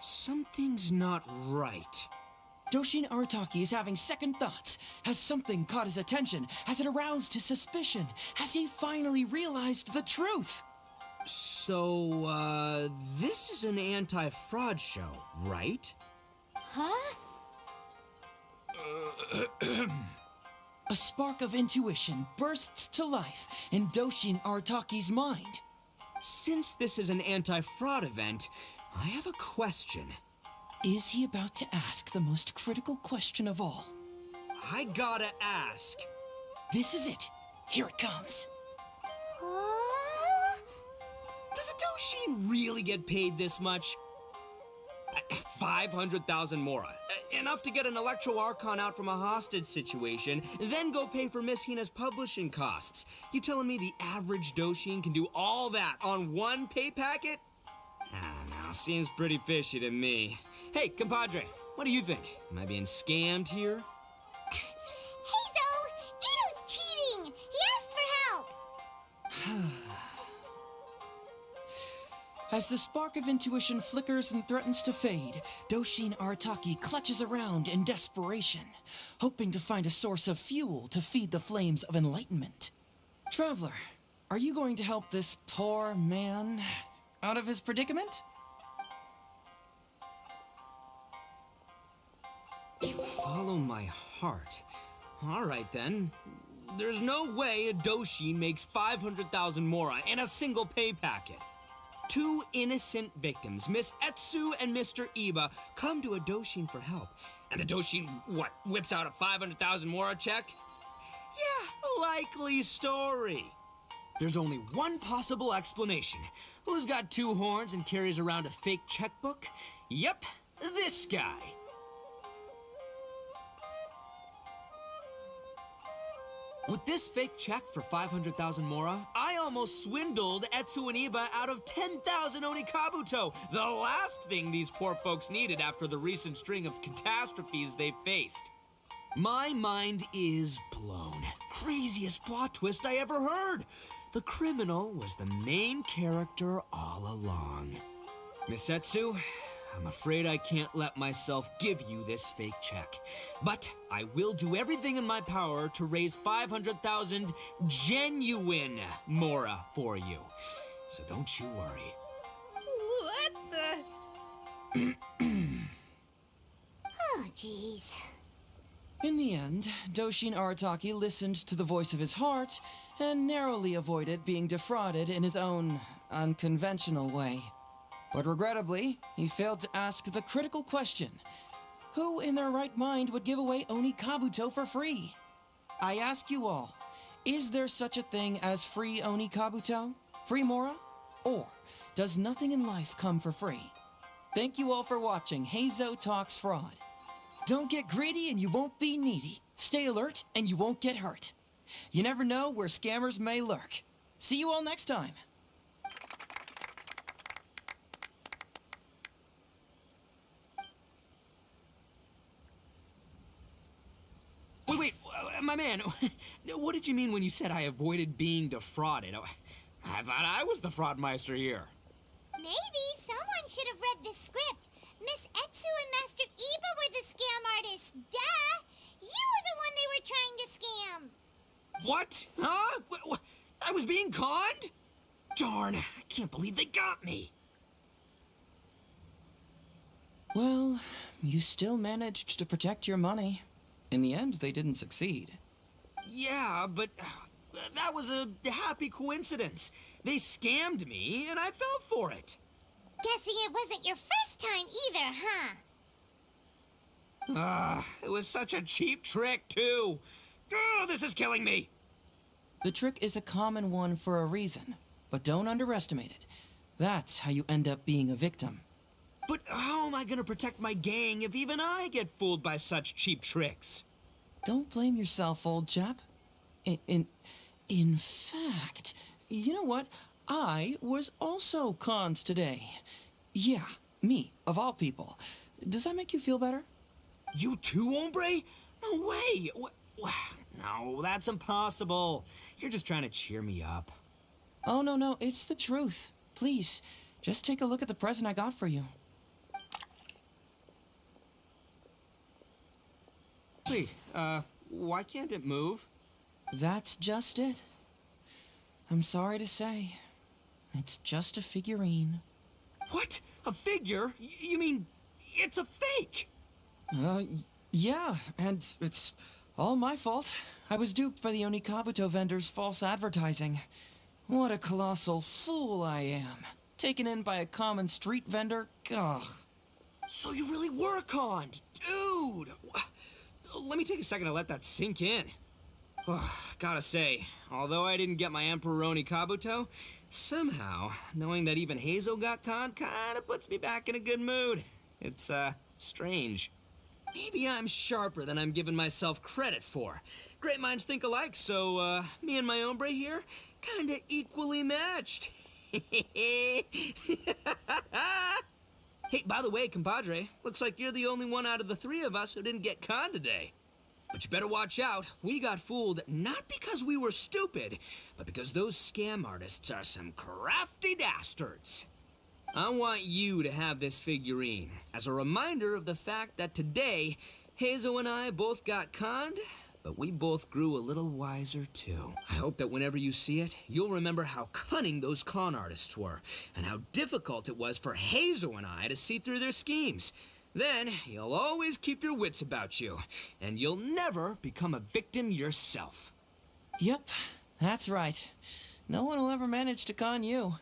Something's not right. Doshin Arataki is having second thoughts. Has something caught his attention? Has it aroused his suspicion? Has he finally realized the truth? So, this is an anti-fraud show, right? Huh? A spark of intuition bursts to life in Doshin Arataki's mind. Since this is an anti-fraud event, I have a question. Is he about to ask the most critical question of all? I gotta ask. This is it. Here it comes. Does a Doshin really get paid this much? 500,000 Mora. Enough to get an Electro Archon out from a hostage situation, then go pay for Miss Hina's publishing costs. You telling me the average Doshin can do all that on one pay packet? I don't know, seems pretty fishy to me. Hey, compadre, what do you think? Am I being scammed here? Heizo! Ito's cheating! He asked for help! As the spark of intuition flickers and threatens to fade, Doshin Arataki clutches around in desperation, hoping to find a source of fuel to feed the flames of enlightenment. Traveler, are you going to help this poor man out of his predicament? You follow my heart. All right, then. There's no way a Doshin makes 500,000 Mora in a single pay packet. Two innocent victims, Miss Etsu and Mr. Iba, come to a Doshin for help. And the Doshin, whips out a 500,000 Mora check? Yeah, likely story. There's only one possible explanation. Who's got 2 horns and carries around a fake checkbook? Yep, this guy. With this fake check for 500,000 mora, I almost swindled Etsu and Iba out of 10,000 Onikabuto, the last thing these poor folks needed after the recent string of catastrophes they faced. My mind is blown. Craziest plot twist I ever heard. The criminal was the main character all along. Miss Etsu, I'm afraid I can't let myself give you this fake check. But I will do everything in my power to raise 500,000 genuine mora for you. So don't you worry. What the? Oh, jeez. In the end, Doshin Arataki listened to the voice of his heart and narrowly avoided being defrauded in his own unconventional way. But regrettably, he failed to ask the critical question: who in their right mind would give away Onikabuto for free? I ask you all, is there such a thing as free Onikabuto? Free Mora? Or does nothing in life come for free? Thank you all for watching Heizo Talks Fraud. Don't get greedy and you won't be needy. Stay alert and you won't get hurt. You never know where scammers may lurk. See you all next time. Wait, my man, what did you mean when you said I avoided being defrauded? I thought I was the fraudmeister here. Maybe someone should have read the script. Miss Etsu and Master Iba were the scam artists. Duh! You were the one they were trying to scam. What? Huh? I was being conned? Darn, I can't believe they got me. Well, you still managed to protect your money. In the end, they didn't succeed. Yeah, but that was a happy coincidence. They scammed me, and I fell for it. Guessing it wasn't your first time either, huh? It was such a cheap trick, too. Oh, this is killing me. The trick is a common one for a reason, but don't underestimate it. That's how you end up being a victim. But how am I gonna protect my gang if even I get fooled by such cheap tricks? Don't blame yourself, old chap. In fact, you know what? I was also conned today. Yeah, me, of all people. Does that make you feel better? You too, hombre? No way! No, that's impossible. You're just trying to cheer me up. Oh, no, it's the truth. Please, just take a look at the present I got for you. Wait, why can't it move? That's just it. I'm sorry to say, it's just a figurine. What? A figure? You mean it's a fake? Yeah, and it's all my fault. I was duped by the Onikabuto vendor's false advertising. What a colossal fool I am. Taken in by a common street vendor? Ugh. So you really were conned, dude! Let me take a second to let that sink in. Gotta say, although I didn't get my Emperor Onikabuto, somehow, knowing that even Heizo got conned kinda puts me back in a good mood. It's, strange. Maybe I'm sharper than I'm giving myself credit for. Great minds think alike, so, me and my hombre here, kinda equally matched. Hey, by the way, compadre, looks like you're the only one out of the 3 of us who didn't get conned today. But you better watch out. We got fooled not because we were stupid, but because those scam artists are some crafty dastards. I want you to have this figurine as a reminder of the fact that today, Heizo and I both got conned, but we both grew a little wiser too. I hope that whenever you see it, you'll remember how cunning those con artists were, and how difficult it was for Heizo and I to see through their schemes. Then, you'll always keep your wits about you, and you'll never become a victim yourself. Yep, that's right. No one will ever manage to con you.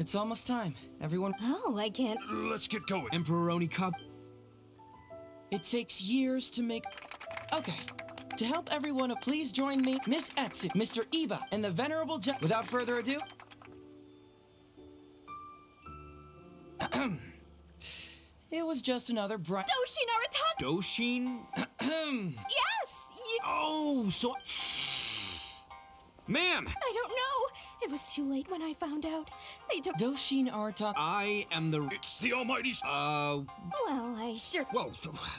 It's almost time. Everyone. Oh, I can't. Let's get going. Emperor Onikab. It takes years to make. Okay. To help everyone, please join me, Miss Etsu, Mr. Iba, and the Venerable Without further ado. It was just another bright. Doshin Arataki! Doshin? Yes! You. Oh, so. Ma'am! I don't know. It was too late when I found out. They took. Doshin Arataki. I am the. It's the almighty... Well, I sure. Well,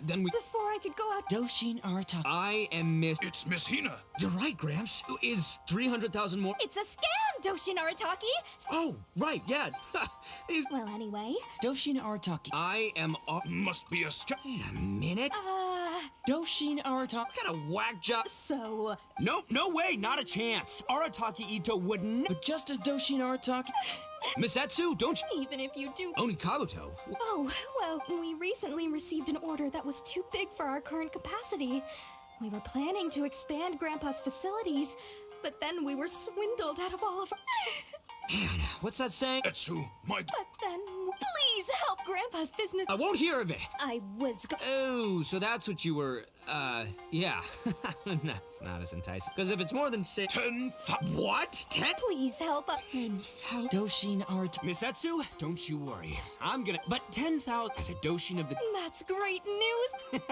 then we. Before I could go out. Doshin Arataki. I am Miss. It's Miss Hina. You're right, Gramps. Is 300,000 more? It's a scam, Doshin Arataki! Oh, right, yeah. These. Well, anyway. Doshin Arataki. I am. Must be a Wait a minute. Doshin Arataki. What kind of whack job? So. Nope, no way, not a chance. Arataki Ito wouldn't. But just as Doshin Arataki. Miss Etsu, don't you. Even if you do. Onikabuto. Oh, well, we recently received an order that was too big for our current capacity. We were planning to expand Grandpa's facilities, but then we were swindled out of all of our. Man, what's that saying? Etsu, my... But then, please help Grandpa's business. I won't hear of it. I was. Oh, so that's what you were, yeah. No, it's not as enticing. Because if it's more than 10,000... What? 10? Please help us. 10,000? Doshin Arataki. Miss Etsu, don't you worry. I'm gonna... But 10,000 as a Doshin of the... That's great news.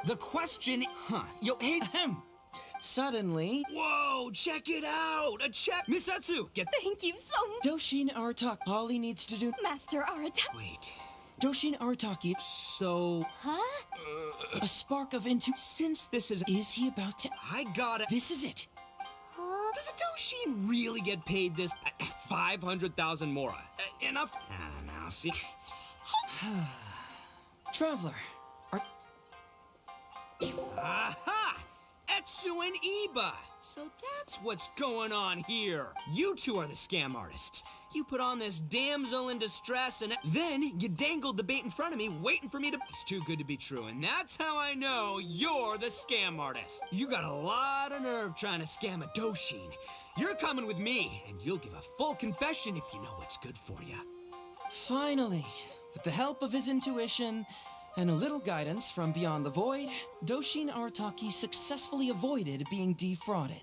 The question... Huh. Yo, hey... Suddenly. Whoa, check it out! A check! Miss Etsu, get... Thank you so much, Doshin Arataki. All he needs to do. Master Arataki. Wait. Doshin Arataki. So... Huh? A spark of intu. Since this is... Is he about to? I got it. This is it. Does a Doshin really get paid this 500,000 mora? Enough? I don't know. See, Traveler. aha! Etsu and Iba. So that's what's going on here. You two are the scam artists. You put on this damsel in distress, and then you dangled the bait in front of me, waiting for me to. It's too good to be true, and that's how I know you're the scam artist. You got a lot of nerve trying to scam a Doshin. You're coming with me, and you'll give a full confession if you know what's good for you. Finally, with the help of his intuition and a little guidance from beyond the void, Doshin Arataki successfully avoided being defrauded.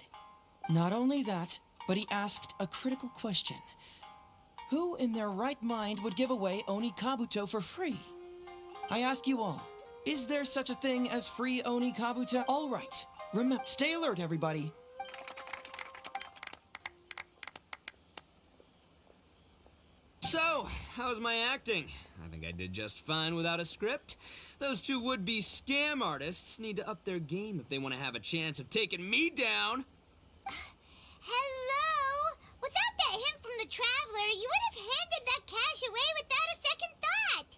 Not only that, but he asked a critical question. Who in their right mind would give away Oni Kabuto for free? I ask you all, is there such a thing as free Oni Kabuto? All right, remember, stay alert, everybody. So, how's my acting? I think I did just fine without a script. Those two would-be scam artists need to up their game if they want to have a chance of taking me down. Hello? Without that hint from the Traveler, you would have handed that cash away without a second thought.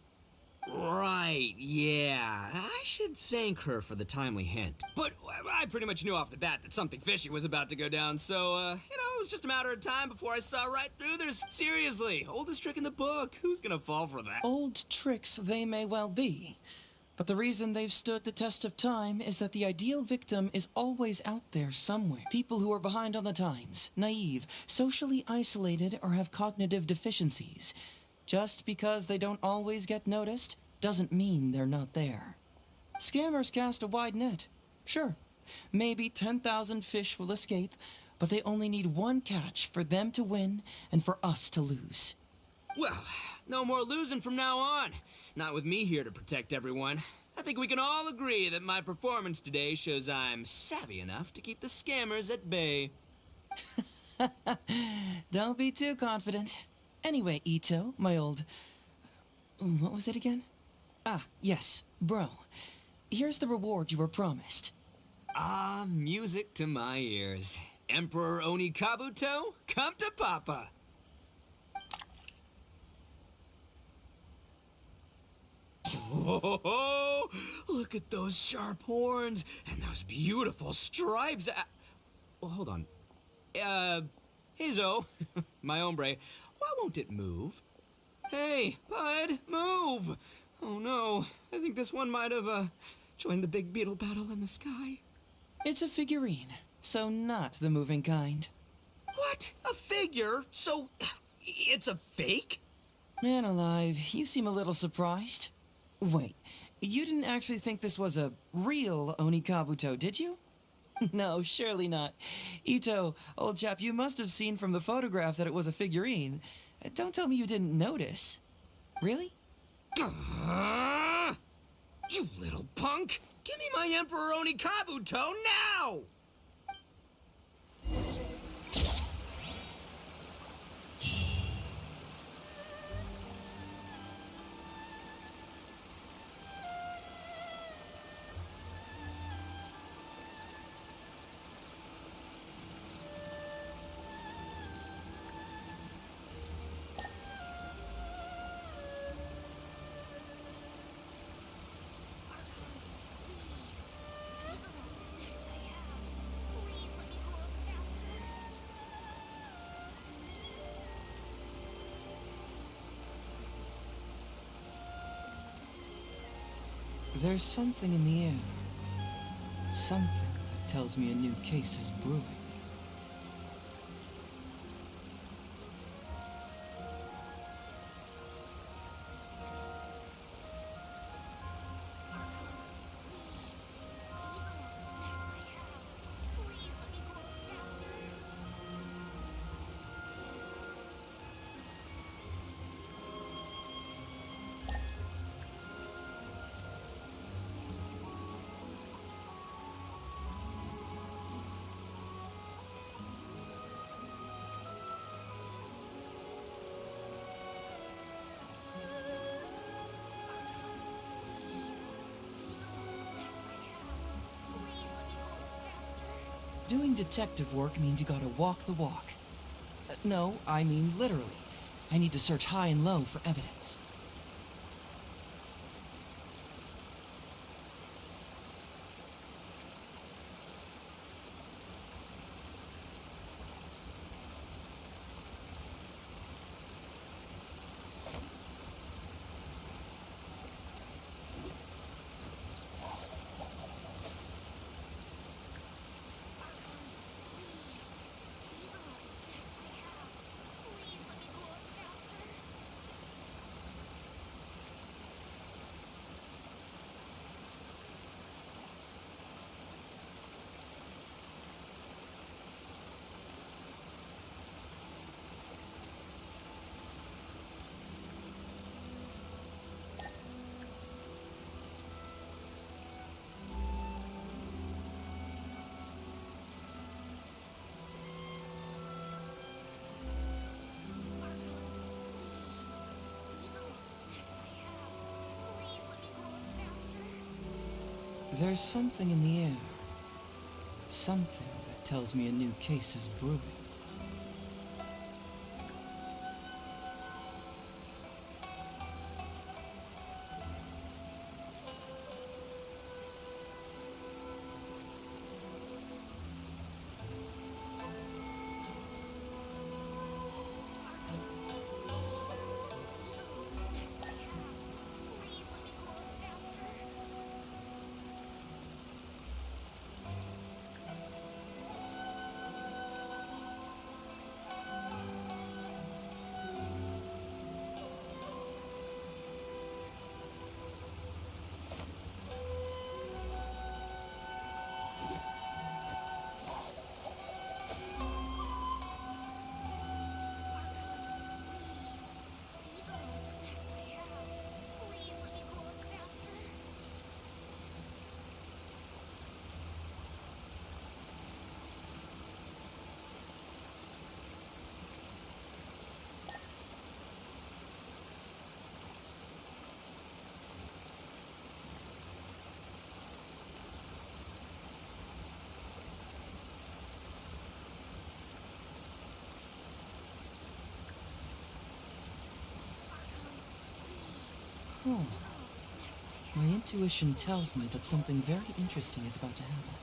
Right, yeah. I should thank her for the timely hint. But I pretty much knew off the bat that something fishy was about to go down, so, it was just a matter of time before I saw right through this. Seriously, oldest trick in the book. Who's gonna fall for that? Old tricks they may well be, but the reason they've stood the test of time is that the ideal victim is always out there somewhere. People who are behind on the times, naive, socially isolated, or have cognitive deficiencies. Just because they don't always get noticed doesn't mean they're not there. Scammers cast a wide net. Sure, maybe 10,000 fish will escape, but they only need one catch for them to win and for us to lose. Well, no more losing from now on. Not with me here to protect everyone. I think we can all agree that my performance today shows I'm savvy enough to keep the scammers at bay. Don't be too confident. Anyway, Ito, my old... What was it again? Ah, yes, bro. Here's the reward you were promised. Ah, music to my ears. Emperor Oni Kabuto, come to Papa. Oh, look at those sharp horns and those beautiful stripes. Well, hold on. Heizo, my hombre, why won't it move? Hey, bud, move! Oh no, I think this one might have, joined the big beetle battle in the sky. It's a figurine, so not the moving kind. What? A figure? So, It's a fake? Man alive, you seem a little surprised. Wait, you didn't actually think this was a real Onikabuto, did you? No, surely not. Ito, old chap, you must have seen from the photograph that it was a figurine. Don't tell me you didn't notice. Really? You little punk! Give me my Emperor Onikabuto now! There's something in the air. Something that tells me a new case is brewing. Doing detective work means you gotta walk the walk. No, I mean literally. I need to search high and low for evidence. There's something in the air. Something that tells me a new case is brewing. Oh. My intuition tells me that something very interesting is about to happen.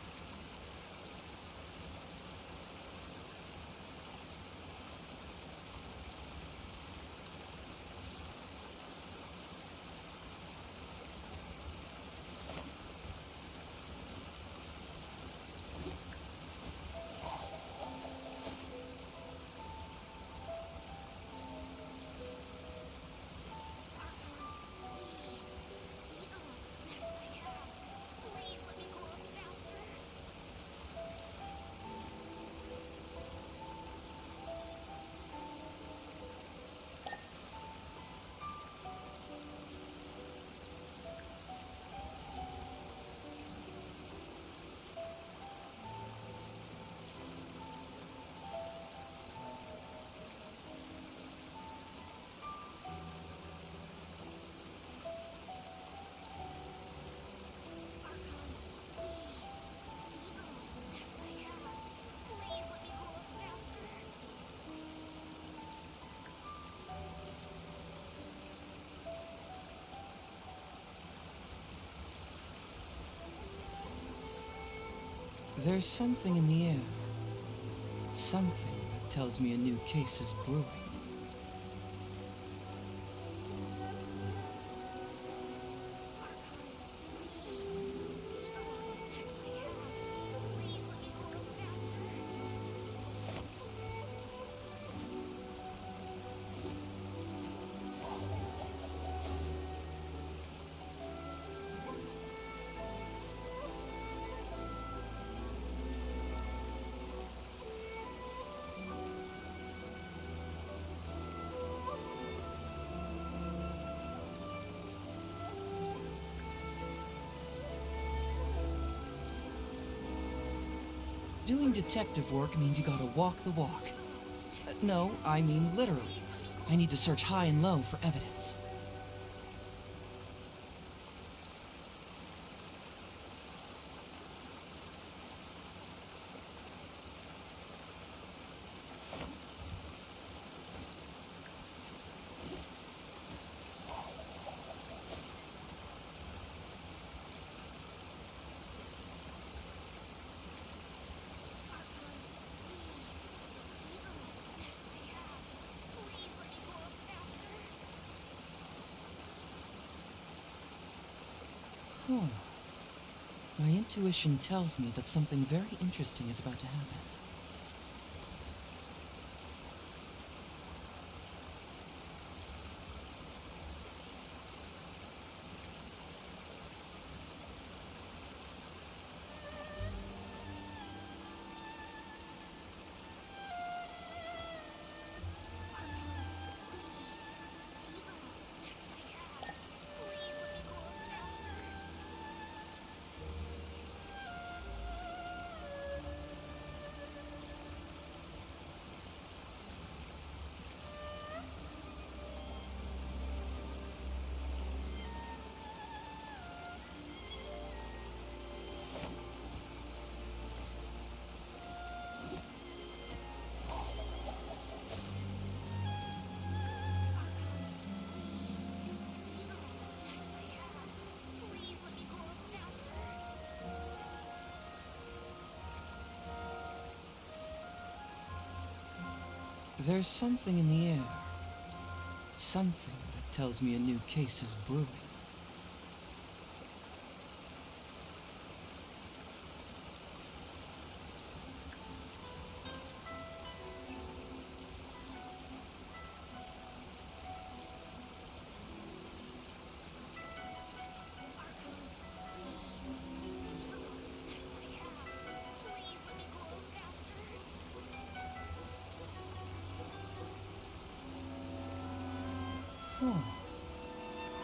There's something in the air. Something that tells me a new case is brewing. Doing detective work means you gotta walk the walk. No, I mean literally. I need to search high and low for evidence. Huh. My intuition tells me that something very interesting is about to happen. There's something in the air. Something that tells me a new case is brewing. Huh.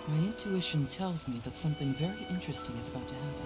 My intuition tells me that something very interesting is about to happen.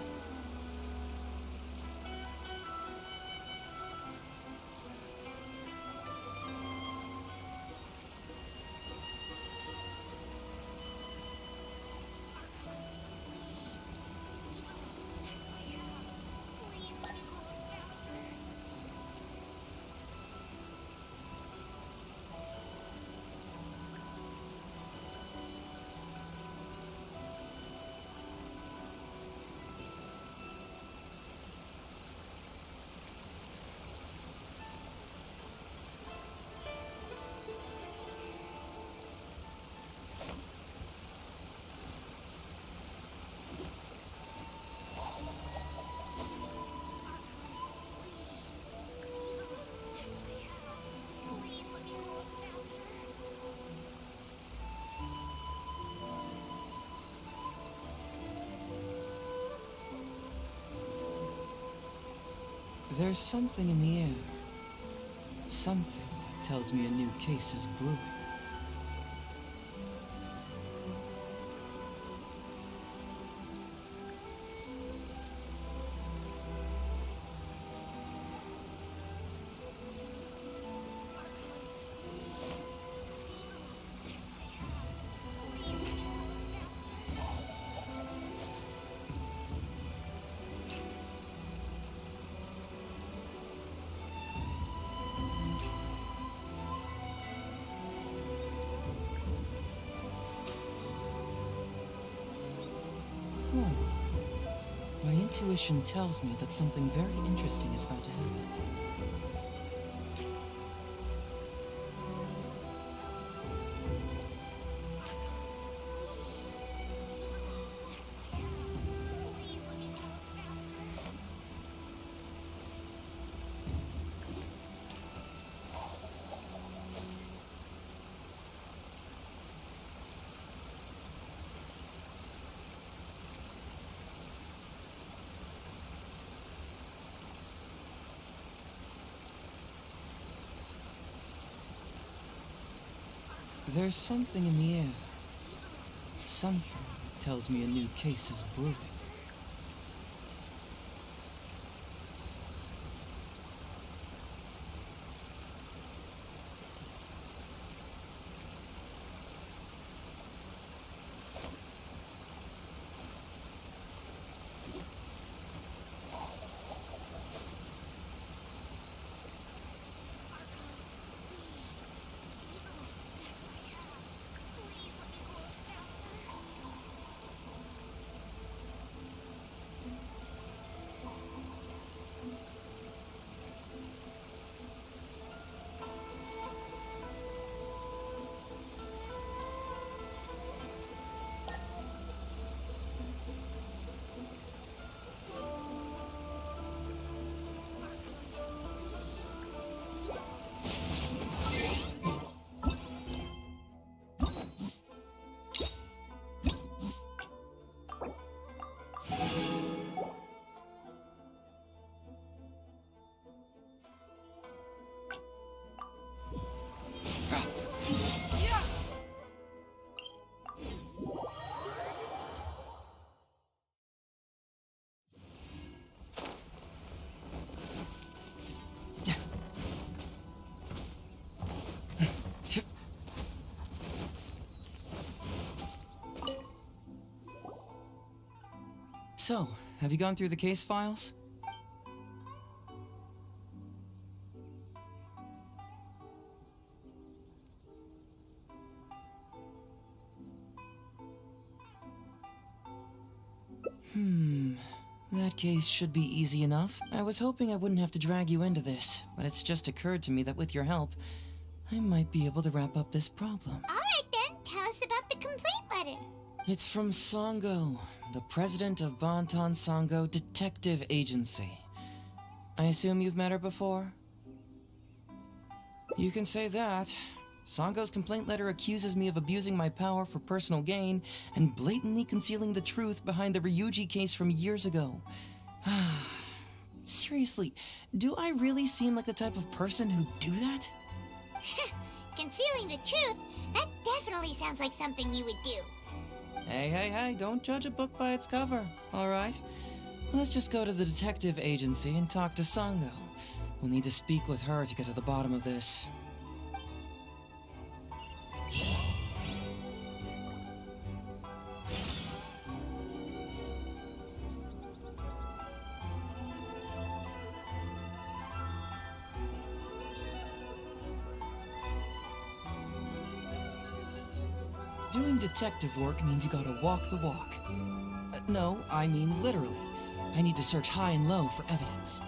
There's something in the air. Something that tells me a new case is brewing. intuition tells me that something very interesting is about to happen. There's something in the air. Something that tells me a new case is brewing. So, have you gone through the case files? That case should be easy enough. I was hoping I wouldn't have to drag you into this, but it's just occurred to me that with your help, I might be able to wrap up this problem. All right then, tell us about the complaint letter. It's from Sango, the president of Bantan Sango Detective Agency. I assume you've met her before? You can say that. Sango's complaint letter accuses me of abusing my power for personal gain and blatantly concealing the truth behind the Ryuji case from years ago. Seriously, do I really seem like the type of person who'd do that? Concealing the truth? That definitely sounds like something you would do. Hey, don't judge a book by its cover, alright? Let's just go to the detective agency and talk to Sango. We'll need to speak with her to get to the bottom of this. Doing detective work means you gotta walk the walk. No, I mean literally. I need to search high and low for evidence.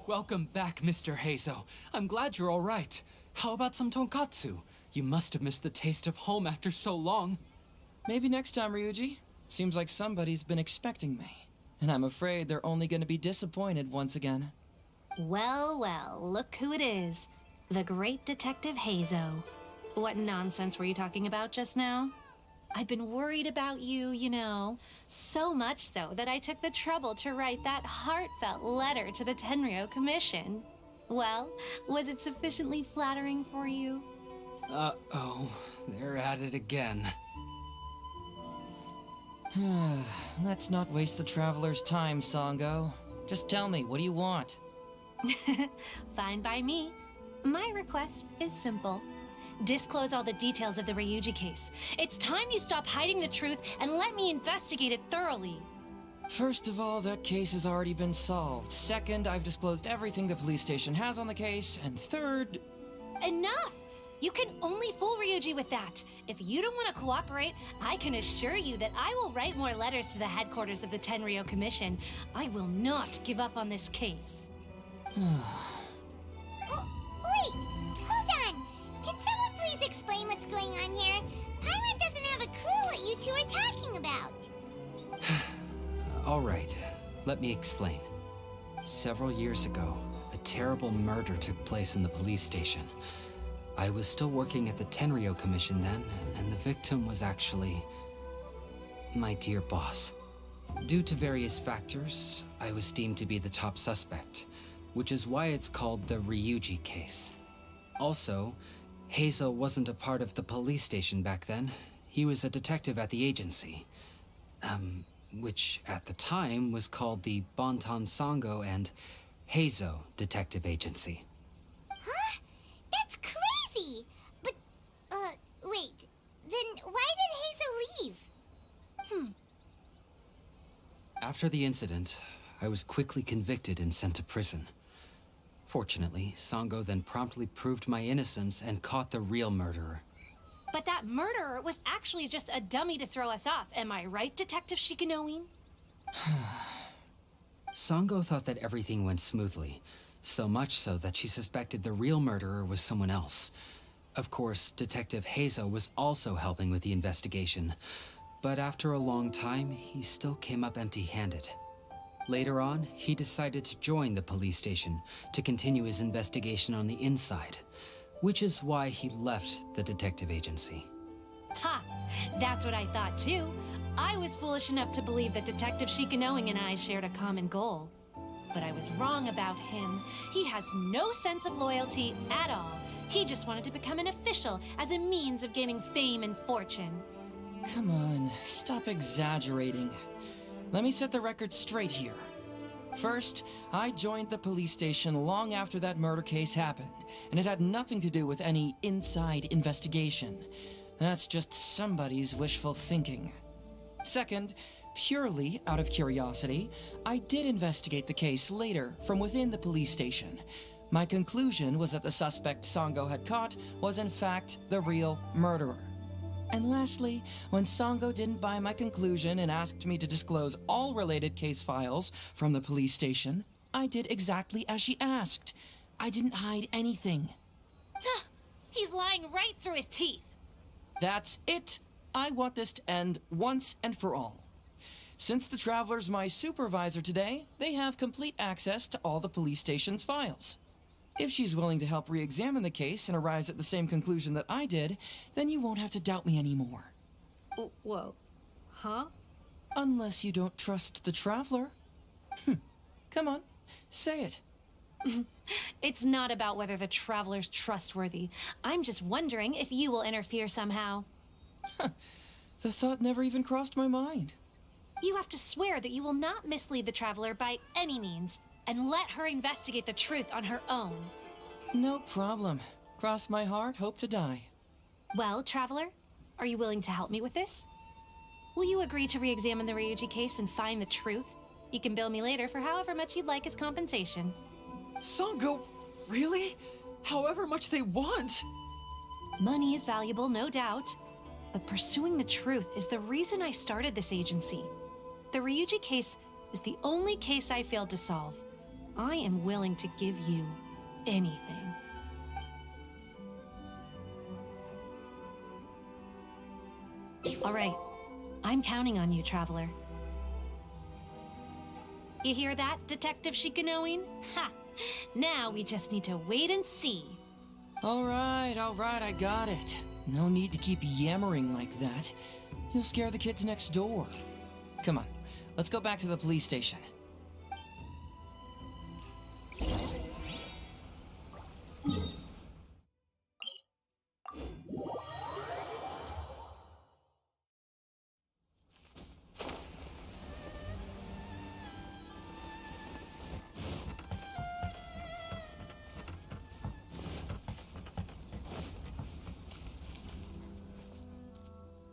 Welcome back, Mr. Heizo. I'm glad you're all right. How about some tonkatsu? You must have missed the taste of home after so long. Maybe next time, Ryuji. Seems like somebody's been expecting me. And I'm afraid they're only gonna be disappointed once again. Well, well, look who it is. The great Detective Heizo. What nonsense were you talking about just now? I've been worried about you, you know. So much so that I took the trouble to write that heartfelt letter to the Tenryo Commission. Well, was it sufficiently flattering for you? Uh-oh, they're at it again. Let's not waste the traveler's time, Sango. Just tell me, what do you want? Fine by me. My request is simple. Disclose all the details of the Ryuji case. It's time you stop hiding the truth and let me investigate it thoroughly. First of all, that case has already been solved. Second, I've disclosed everything the police station has on the case. And third... Enough! You can only fool Ryuji with that. If you don't want to cooperate, I can assure you that I will write more letters to the headquarters of the Tenryo Commission. I will not give up on this case. Wait! Hold on! Can someone please explain what's going on here? Paimon doesn't have a clue what you two are talking about. All right, let me explain. Several years ago, a terrible murder took place in the police station. I was still working at the Tenryo Commission then, and the victim was actually my dear boss. Due to various factors, I was deemed to be the top suspect, which is why it's called the Ryuji case. Also, Heizo wasn't a part of the police station back then. He was a detective at the agency. Which at the time was called the Bonton Sango and Heizo Detective Agency. Huh? That's crazy! But, wait. Then why did Heizo leave? After the incident, I was quickly convicted and sent to prison. Fortunately, Sango then promptly proved my innocence and caught the real murderer. But that murderer was actually just a dummy to throw us off, am I right, Detective Shikanoin? Sango thought that everything went smoothly, so much so that she suspected the real murderer was someone else. Of course, Detective Heizo was also helping with the investigation, but after a long time, he still came up empty-handed. Later on, he decided to join the police station to continue his investigation on the inside, which is why he left the detective agency. Ha! That's what I thought too. I was foolish enough to believe that Detective Shikanoin and I shared a common goal. But I was wrong about him. He has no sense of loyalty at all. He just wanted to become an official as a means of gaining fame and fortune. Come on, stop exaggerating. Let me set the record straight here. First, I joined the police station long after that murder case happened, and it had nothing to do with any inside investigation. That's just somebody's wishful thinking. Second, purely out of curiosity, I did investigate the case later from within the police station. My conclusion was that the suspect Sango had caught was in fact the real murderer. And lastly, when Sango didn't buy my conclusion and asked me to disclose all related case files from the police station, I did exactly as she asked. I didn't hide anything. He's lying right through his teeth. That's it. I want this to end once and for all. Since the Traveler's my supervisor today, they have complete access to all the police station's files. If she's willing to help re-examine the case and arrives at the same conclusion that I did, then you won't have to doubt me anymore. Whoa. Huh? Unless you don't trust the Traveler. Come on, say it. It's not about whether the Traveler's trustworthy. I'm just wondering if you will interfere somehow. The thought never even crossed my mind. You have to swear that you will not mislead the Traveler by any means, and let her investigate the truth on her own. No problem. Cross my heart, hope to die. Well, Traveler, are you willing to help me with this? Will you agree to re-examine the Ryuji case and find the truth? You can bill me later for however much you'd like as compensation. Sango, really? However much they want? Money is valuable, no doubt. But pursuing the truth is the reason I started this agency. The Ryuji case is the only case I failed to solve. I am willing to give you anything. All right, I'm counting on you, Traveler. You hear that, Detective Shikanoin? Ha! Now we just need to wait and see. All right, I got it. No need to keep yammering like that. You'll scare the kids next door. Come on, let's go back to the police station.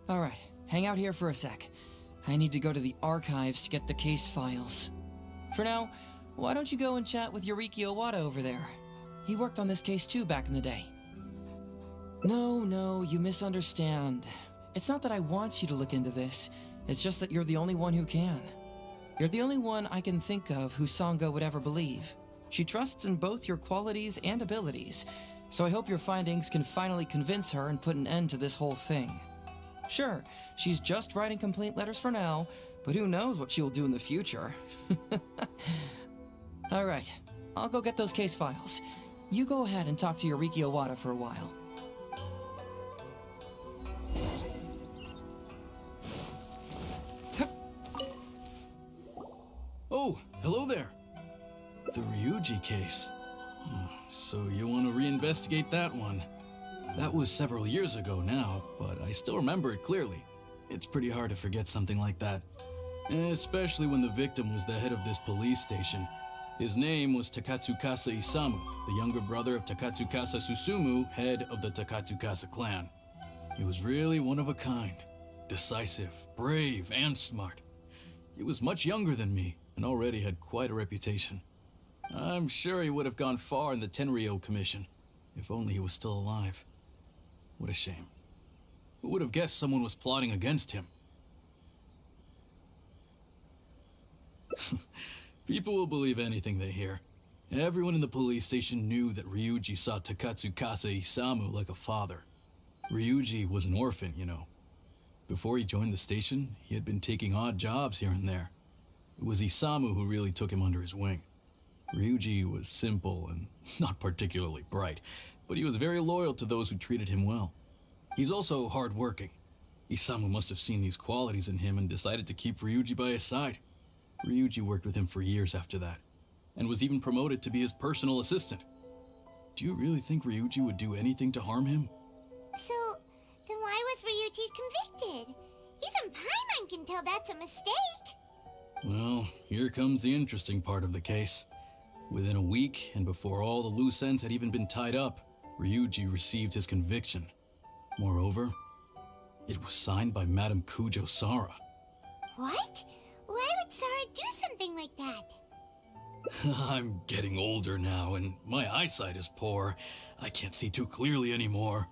Alright, hang out here for a sec. I need to go to the archives to get the case files. For now, why don't you go and chat with Yoriki Owada over there? He worked on this case too back in the day. No, you misunderstand. It's not that I want you to look into this. It's just that you're the only one who can. You're the only one I can think of who Sango would ever believe. She trusts in both your qualities and abilities, so I hope your findings can finally convince her and put an end to this whole thing. Sure, she's just writing complaint letters for now, but who knows what she'll do in the future. Alright, I'll go get those case files. You go ahead and talk to Yoriki Owada for a while. Oh, hello there. The Ryuji case. So you want to reinvestigate that one? That was several years ago now, but I still remember it clearly. It's pretty hard to forget something like that. Especially when the victim was the head of this police station. His name was Takatsukasa Isamu, the younger brother of Takatsukasa Susumu, head of the Takatsukasa clan. He was really one of a kind. Decisive, brave, and smart. He was much younger than me, and already had quite a reputation. I'm sure he would have gone far in the Tenryou Commission, if only he was still alive. What a shame. Who would have guessed someone was plotting against him? People will believe anything they hear. Everyone in the police station knew that Ryuji saw Takatsukasa Isamu like a father. Ryuji was an orphan, you know. Before he joined the station, he had been taking odd jobs here and there. It was Isamu who really took him under his wing. Ryuji was simple and not particularly bright, but he was very loyal to those who treated him well. He's also hardworking. Isamu must have seen these qualities in him and decided to keep Ryuji by his side. Ryuji worked with him for years after that, and was even promoted to be his personal assistant. Do you really think Ryuji would do anything to harm him? So, then why was Ryuji convicted? Even Paimon can tell that's a mistake. Well, here comes the interesting part of the case. Within a week, and before all the loose ends had even been tied up, Ryuji received his conviction. Moreover, it was signed by Madame Kujo Sara. What? Why would Sara do something like that? I'm getting older now, and my eyesight is poor. I can't see too clearly anymore.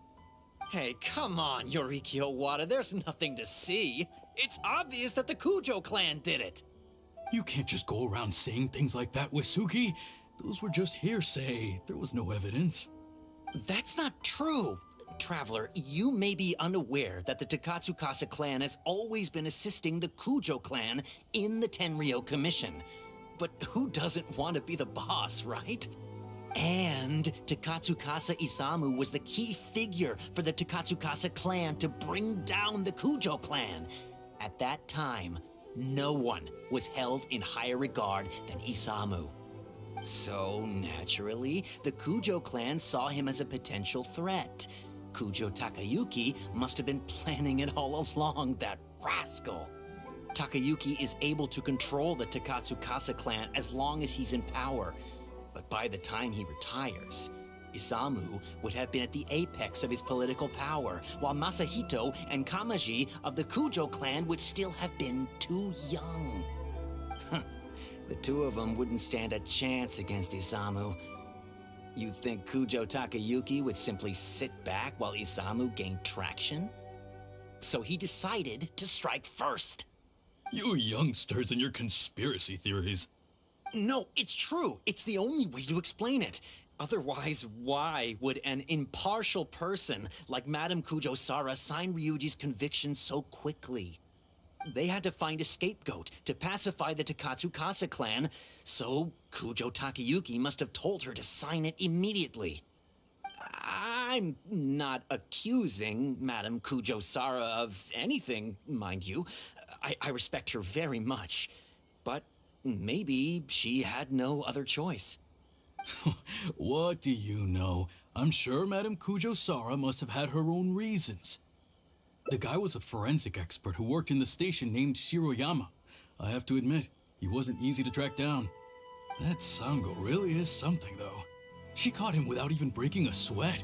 Hey, come on, Yoriki Owada, there's nothing to see. It's obvious that the Kujo clan did it. You can't just go around saying things like that, Wisuki. Those were just hearsay. There was no evidence. That's not true. Traveler, you may be unaware that the Takatsukasa clan has always been assisting the Kujo clan in the Tenryou Commission. But who doesn't want to be the boss, right? And Takatsukasa Isamu was the key figure for the Takatsukasa clan to bring down the Kujo clan. At that time, no one was held in higher regard than Isamu. So, naturally, the Kujo clan saw him as a potential threat. Kujo Takayuki must have been planning it all along, that rascal. Takayuki is able to control the Takatsukasa clan as long as he's in power. But by the time he retires, Isamu would have been at the apex of his political power, while Masahito and Kamaji of the Kujo clan would still have been too young. The two of them wouldn't stand a chance against Isamu. You think Kujo Takayuki would simply sit back while Isamu gained traction? So he decided to strike first. You youngsters and your conspiracy theories. No, it's true. It's the only way to explain it. Otherwise, why would an impartial person like Madame Kujo Sara sign Ryuji's conviction so quickly? They had to find a scapegoat to pacify the Takatsukasa clan, so Kujo Takayuki must have told her to sign it immediately. I'm not accusing Madame Kujo-Sara of anything, mind you. I respect her very much. But maybe she had no other choice. What do you know? I'm sure Madame Kujo-Sara must have had her own reasons. The guy was a forensic expert who worked in the station named Shiroyama. I have to admit, he wasn't easy to track down. That Sango really is something, though. She caught him without even breaking a sweat.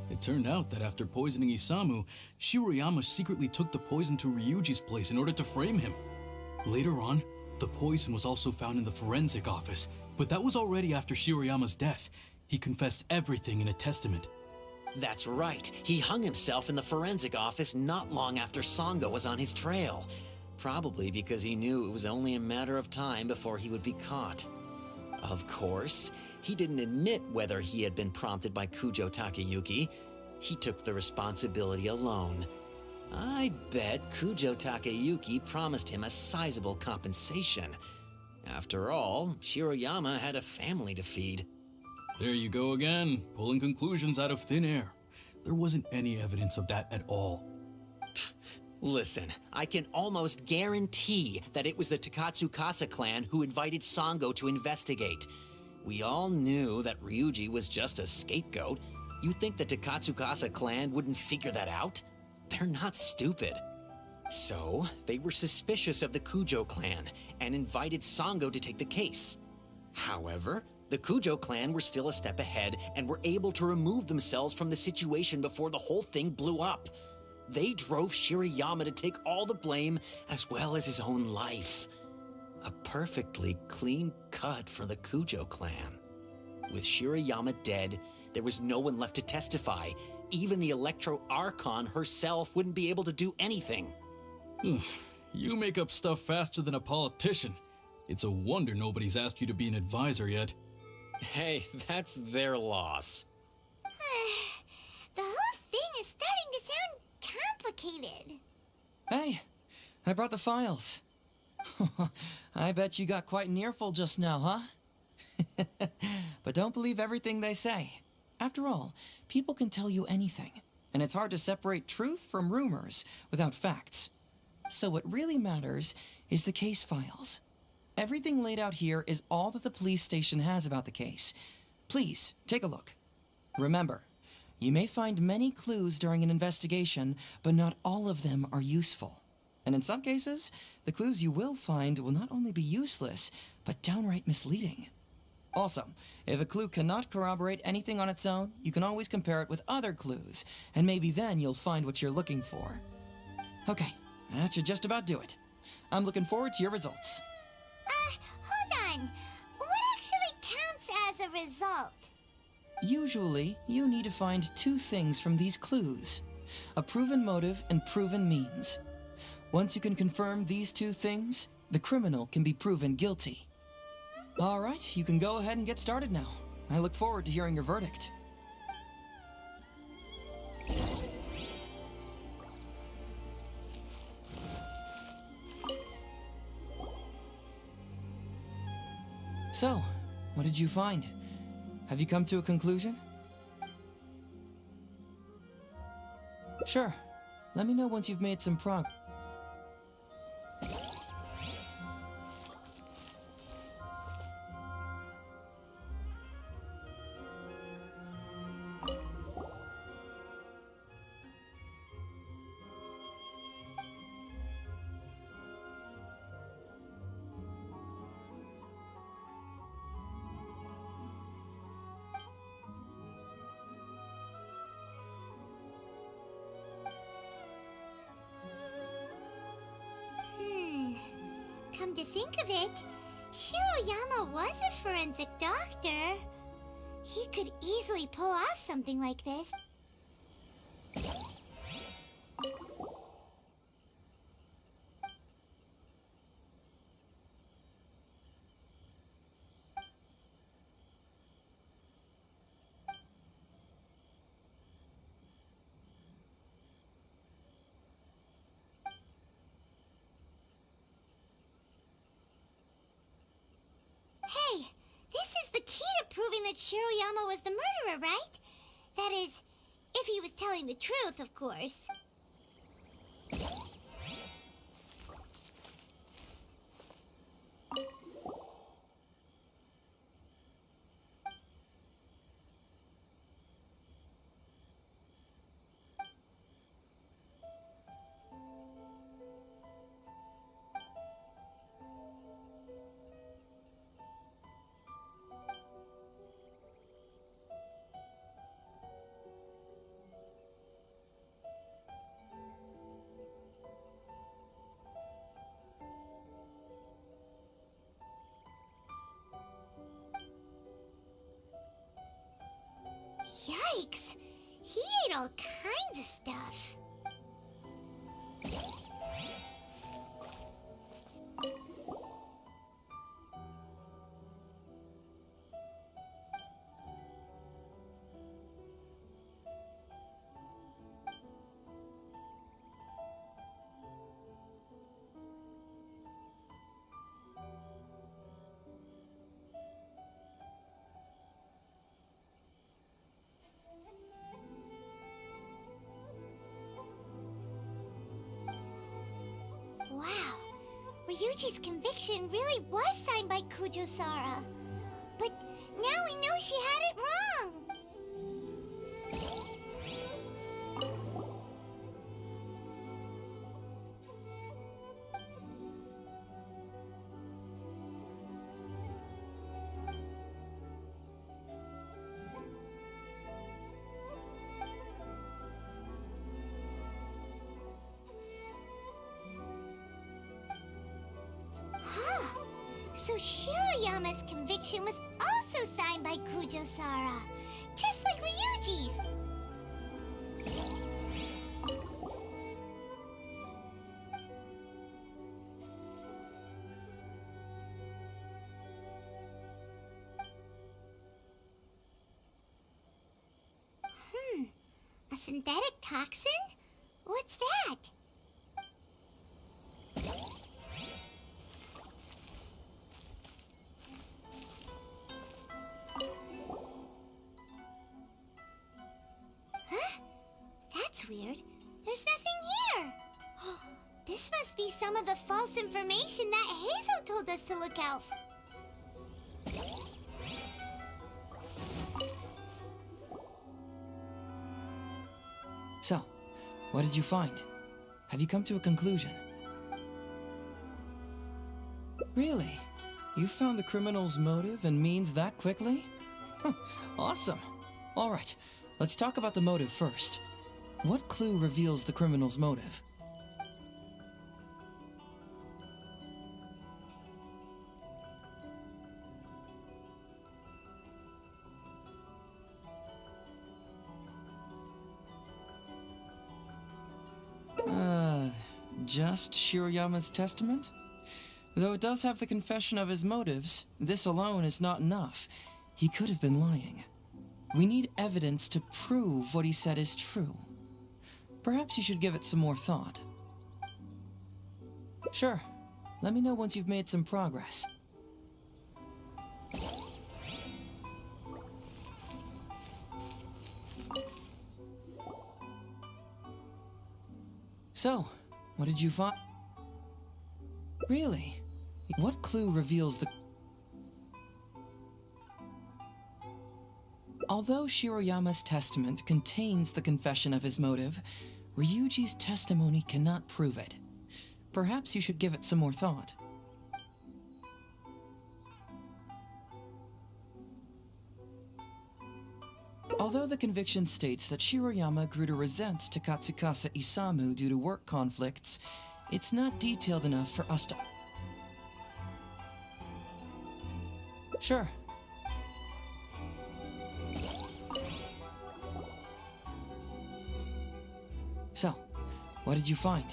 It turned out that after poisoning Isamu, Shiroyama secretly took the poison to Ryuji's place in order to frame him. Later on, the poison was also found in the forensic office, but that was already after Shiroyama's death. He confessed everything in a testament. That's right. He hung himself in the forensic office not long after Sango was on his trail. Probably because he knew it was only a matter of time before he would be caught. Of course, he didn't admit whether he had been prompted by Kujo Takeyuki. He took the responsibility alone. I bet Kujo Takeyuki promised him a sizable compensation. After all, Shiroyama had a family to feed. There you go again, pulling conclusions out of thin air. There wasn't any evidence of that at all. Listen, I can almost guarantee that it was the Takatsukasa clan who invited Sango to investigate. We all knew that Ryuji was just a scapegoat. You think the Takatsukasa clan wouldn't figure that out? They're not stupid. So, they were suspicious of the Kujo clan and invited Sango to take the case. However, the Kujo clan were still a step ahead and were able to remove themselves from the situation before the whole thing blew up. They drove Shiroyama to take all the blame as well as his own life. A perfectly clean cut for the Kujo clan. With Shiroyama dead, there was no one left to testify. Even the Electro Archon herself wouldn't be able to do anything. You make up stuff faster than a politician. It's a wonder nobody's asked you to be an advisor yet. Hey, that's their loss. The whole thing is starting to sound complicated. Hey, I brought the files. I bet you got quite an earful just now, huh? But don't believe everything they say. After all, people can tell you anything, and it's hard to separate truth from rumors without facts. So what really matters is the case files. Everything laid out here is all that the police station has about the case. Please, take a look. Remember, you may find many clues during an investigation, but not all of them are useful. And in some cases, the clues you will find will not only be useless, but downright misleading. Also, if a clue cannot corroborate anything on its own, you can always compare it with other clues, and maybe then you'll find what you're looking for. Okay, that should just about do it. I'm looking forward to your results. Hold on. What actually counts as a result? Usually, you need to find two things from these clues: a proven motive and proven means. Once you can confirm these two things, the criminal can be proven guilty. All right, you can go ahead and get started now. I look forward to hearing your verdict. So, what did you find? Have you come to a conclusion? Sure. Let me know once you've made some progress. Come to think of it, Shiroyama was a forensic doctor. He could easily pull off something like this. Hey, this is the key to proving that Shiroyama was the murderer, right? That is, If he was telling the truth, of course. Yikes! He ate all kinds of stuff. Wow, Ryuji's conviction really was signed by Kujo-Sara. But now we know she had it wrong. Huh. So Shiroyama's conviction was also signed by Kujo-Sara, just like Ryuji's. A synthetic toxin? What's that? Huh? That's weird. There's nothing here. This must be some of the false information that Hazel told us to look out for. So, what did you find? Have you come to a conclusion? Really? You found the criminal's motive and means that quickly? Huh, awesome. All right, let's talk about the motive first. What clue reveals the criminal's motive? Just Shiroyama's testament? Though it does have the confession of his motives, this alone is not enough. He could have been lying. We need evidence to prove what he said is true. Perhaps you should give it some more thought. Sure. Let me know once you've made some progress. So, what did you find? Really? What clue reveals the... Although Shiroyama's testament contains the confession of his motive, Ryuji's testimony cannot prove it. Perhaps you should give it some more thought. Although the conviction states that Shiroyama grew to resent Takatsukasa Isamu due to work conflicts, it's not detailed enough for us to... Sure. So, what did you find?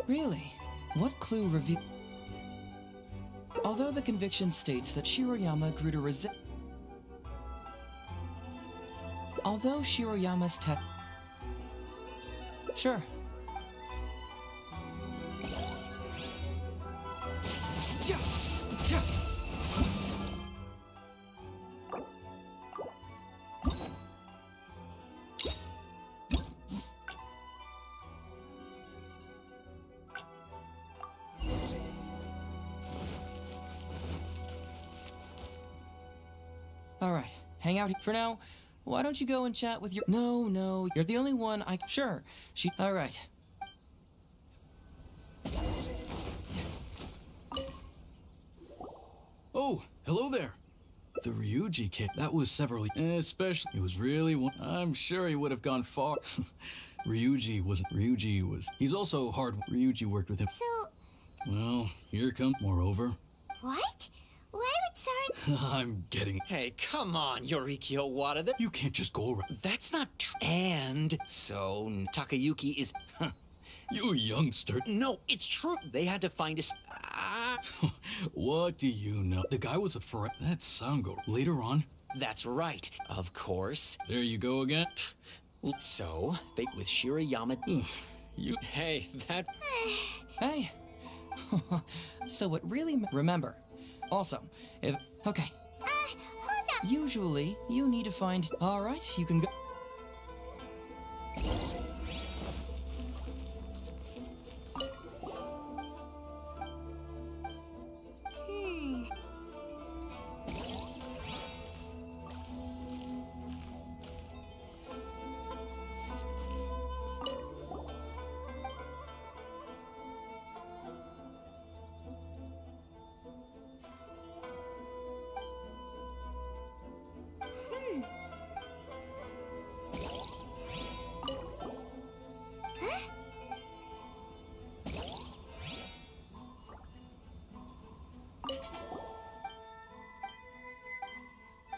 Really? What clue reveal... Although the conviction states that Shiroyama grew to resent... Although Shiroyama's Sure. Alright, hang out for now. Why don't you go and chat with your... No, you're the only one I... Sure, she... Alright. Oh, hello there. The Ryuji kid. That was several... Especially... It was really one... I'm sure he would have gone far. Ryuji was... He's also hard... Ryuji worked with him. So, Well, here comes... Moreover... what? Why would Sora... I'm getting... Hey, come on, Yoriki Owada. You can't just go around... That's not true. And so Takayuki is. You youngster. No, it's true. They had to find us. What do you know? The guy was a friend. That's Sango. Later on... That's right. Of course. There you go again. So, they with Shirayama. You... Hey, that. Hey. So what really... Remember. Also, if... Okay. hold up. Usually, you need to find... Alright, you can go...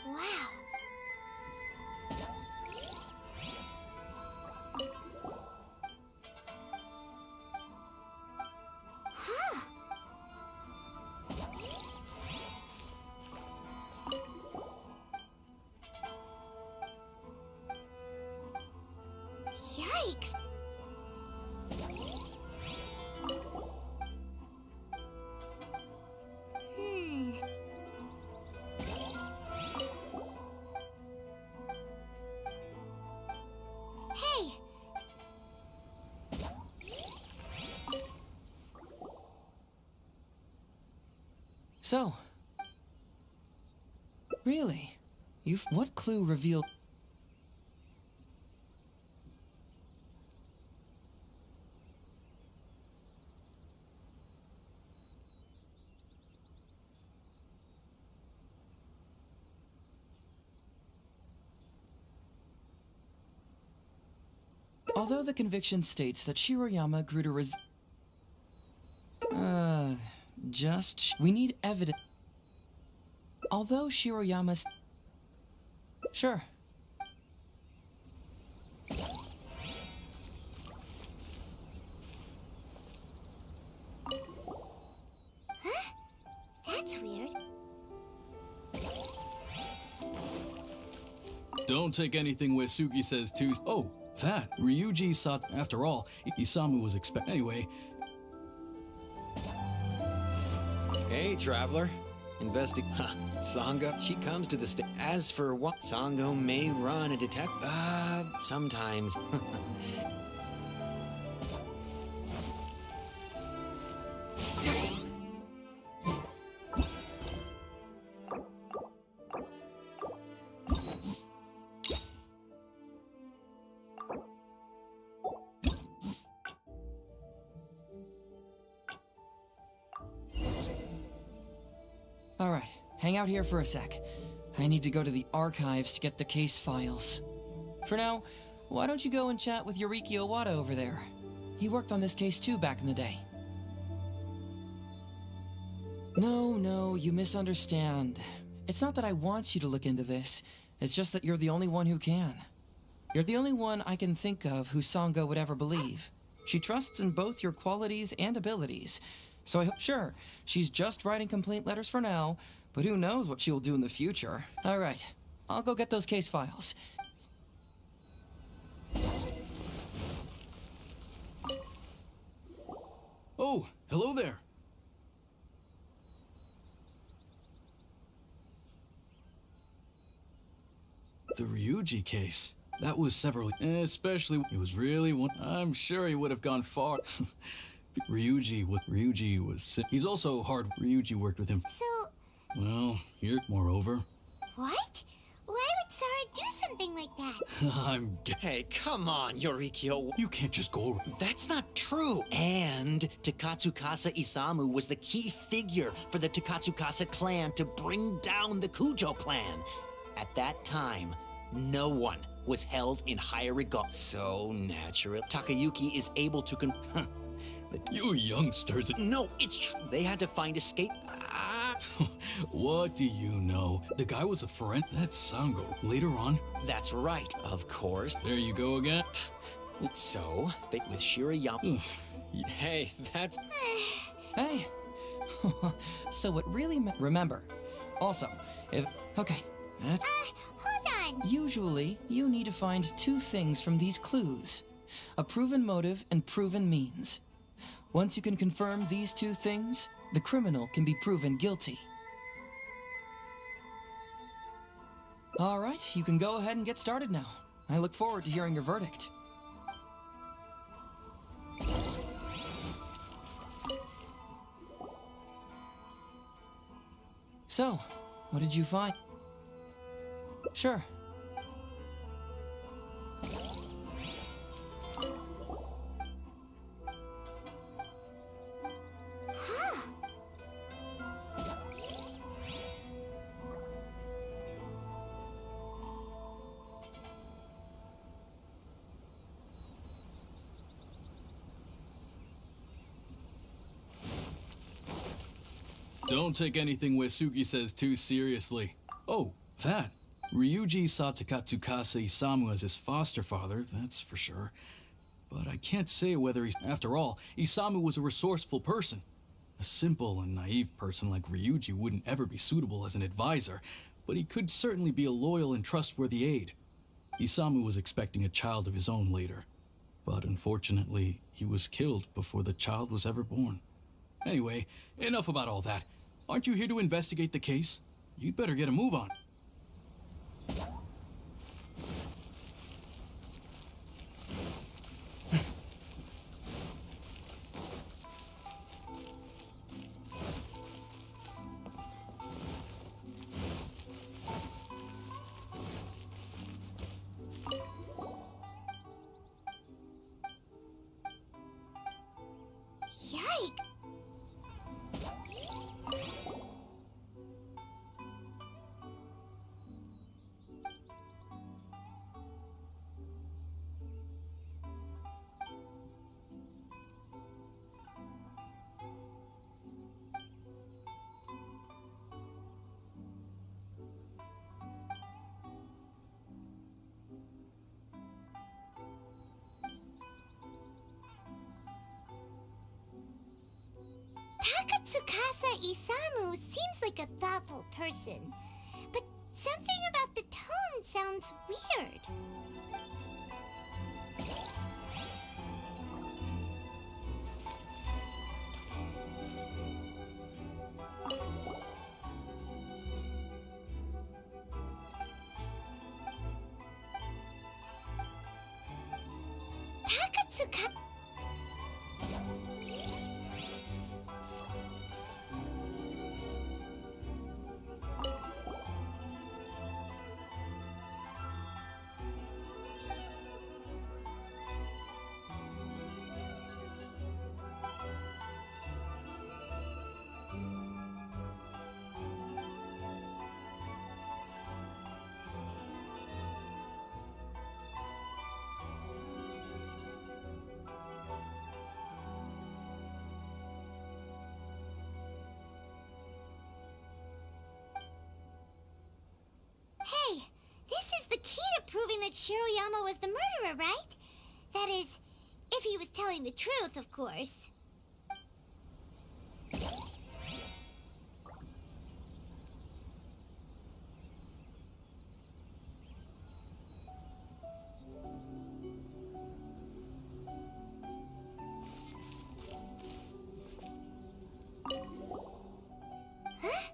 Wow. Huh. Yikes. Hey! So... Really? What clue revealed... Although the conviction states that Shiroyama grew to we need evidence. Although Shiroyama's... Sure. That's weird. Don't take anything Uesugi says too. Oh, that. Ryuji saw... After all, Isamu was Anyway... Hey, traveler. Sangha, she comes to the As for what Sango may run a detect... sometimes. Alright, hang out here for a sec. I need to go to the archives to get the case files. For now, why don't you go and chat with Yoriki Owada over there? He worked on this case too back in the day. No, you misunderstand. It's not that I want you to look into this. It's just that you're the only one who can. You're the only one I can think of who Sango would ever believe. She trusts in both your qualities and abilities. So I hope... Sure, she's just writing complaint letters for now, but who knows what she'll do in the future. Alright, I'll go get those case files. Oh, hello there. The Ryuji case. That was several... Especially... It was really one... I'm sure he would have gone far. Ryuji was... He's also hard... Ryuji worked with him. So... Well, here... Moreover... What? Why would Sara do something like that? Hey, come on, Yorikyo. You can't just go. That's not true. And Takatsukasa Isamu was the key figure for the Takatsukasa clan to bring down the Kujo clan. At that time, no one was held in higher regard. So natural. Takayuki is able to You youngsters. No, it's true. They had to find escape. What do you know? The guy was a friend. That's Sango. Later on. That's right, of course. There you go again. So, with Shirayama. Hey, that's. Hey. So what really remember. Also, if okay. Hold on. Usually, you need to find two things from these clues. A proven motive and proven means. Once you can confirm these two things, the criminal can be proven guilty. All right, you can go ahead and get started now. I look forward to hearing your verdict. So, what did you find? Sure. Don't take anything Uesugi says too seriously. Oh, that. Ryuji saw Takatsukasa Isamu as his foster father, that's for sure. But I can't say whether he's... After all, Isamu was a resourceful person. A simple and naive person like Ryuji wouldn't ever be suitable as an advisor, but he could certainly be a loyal and trustworthy aide. Isamu was expecting a child of his own later, but unfortunately, he was killed before the child was ever born. Anyway, enough about all that. Aren't you here to investigate the case? You'd better get a move on. Yikes. Takatsukasa Isamu seems like a thoughtful person, but something about the tone sounds weird. Takatsuka... Hey, this is the key to proving that Shiroyama was the murderer, right? That is, if he was telling the truth, of course. Huh?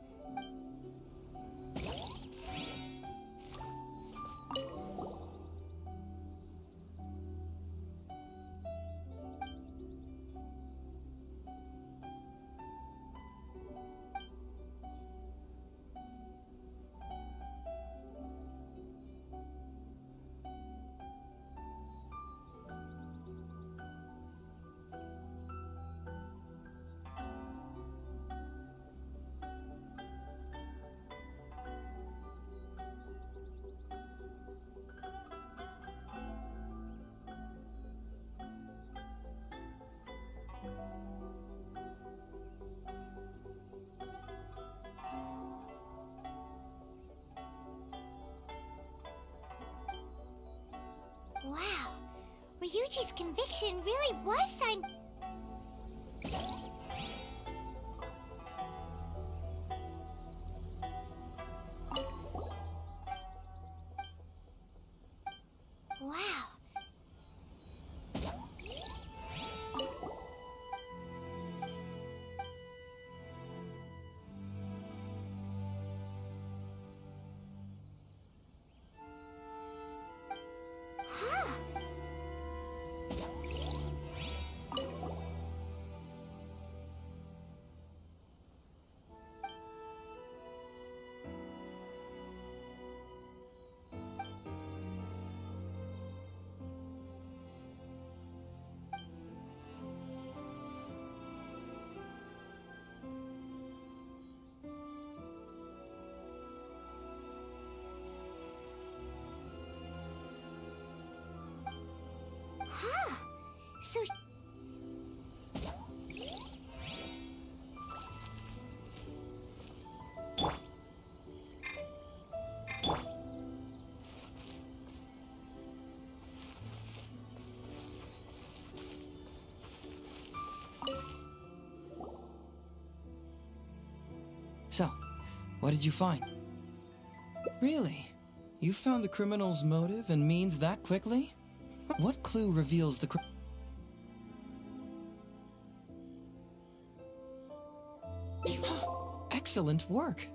Wow. Ryuji's conviction really was signed. Wow. Huh. Huh. So. So, what did you find? Really? You found the criminal's motive and means that quickly? What clue reveals the Excellent work!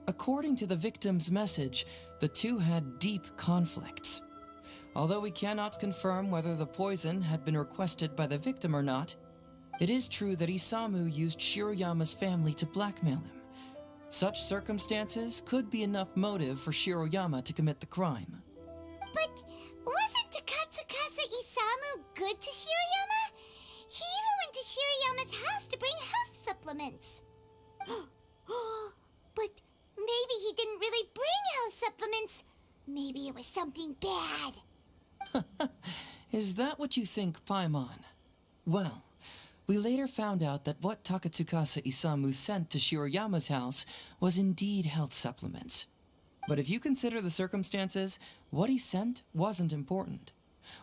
According to the victim's message, the two had deep conflicts. Although we cannot confirm whether the poison had been requested by the victim or not, it is true that Isamu used Shiroyama's family to blackmail him. Such circumstances could be enough motive for Shiroyama to commit the crime. But wasn't Takatsukasa Isamu good to Shiroyama? He even went to Shiroyama's house to bring health supplements. But maybe he didn't really bring health supplements. Maybe it was something bad. Is that what you think, Paimon? Well, we later found out that what Takatsukasa Isamu sent to Shiroyama's house was indeed health supplements. But if you consider the circumstances, what he sent wasn't important.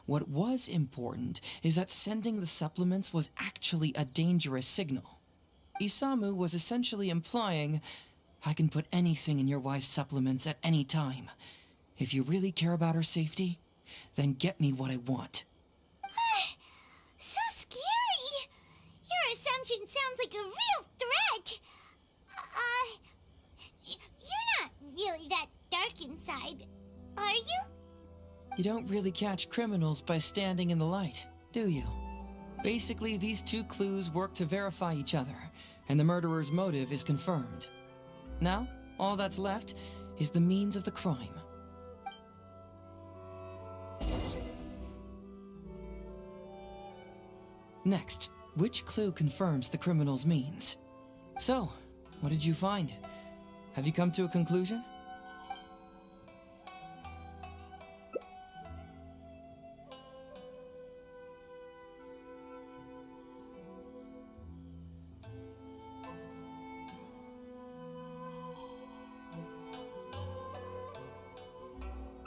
What was important is that sending the supplements was actually a dangerous signal. Isamu was essentially implying, I can put anything in your wife's supplements at any time. If you really care about her safety, then get me what I want. So scary! Your assumption sounds like a real threat! You're not really that dark inside, are you? You don't really catch criminals by standing in the light, do you? Basically, these two clues work to verify each other, and the murderer's motive is confirmed. Now, all that's left is the means of the crime. Next, which clue confirms the criminal's means? So, what did you find? Have you come to a conclusion?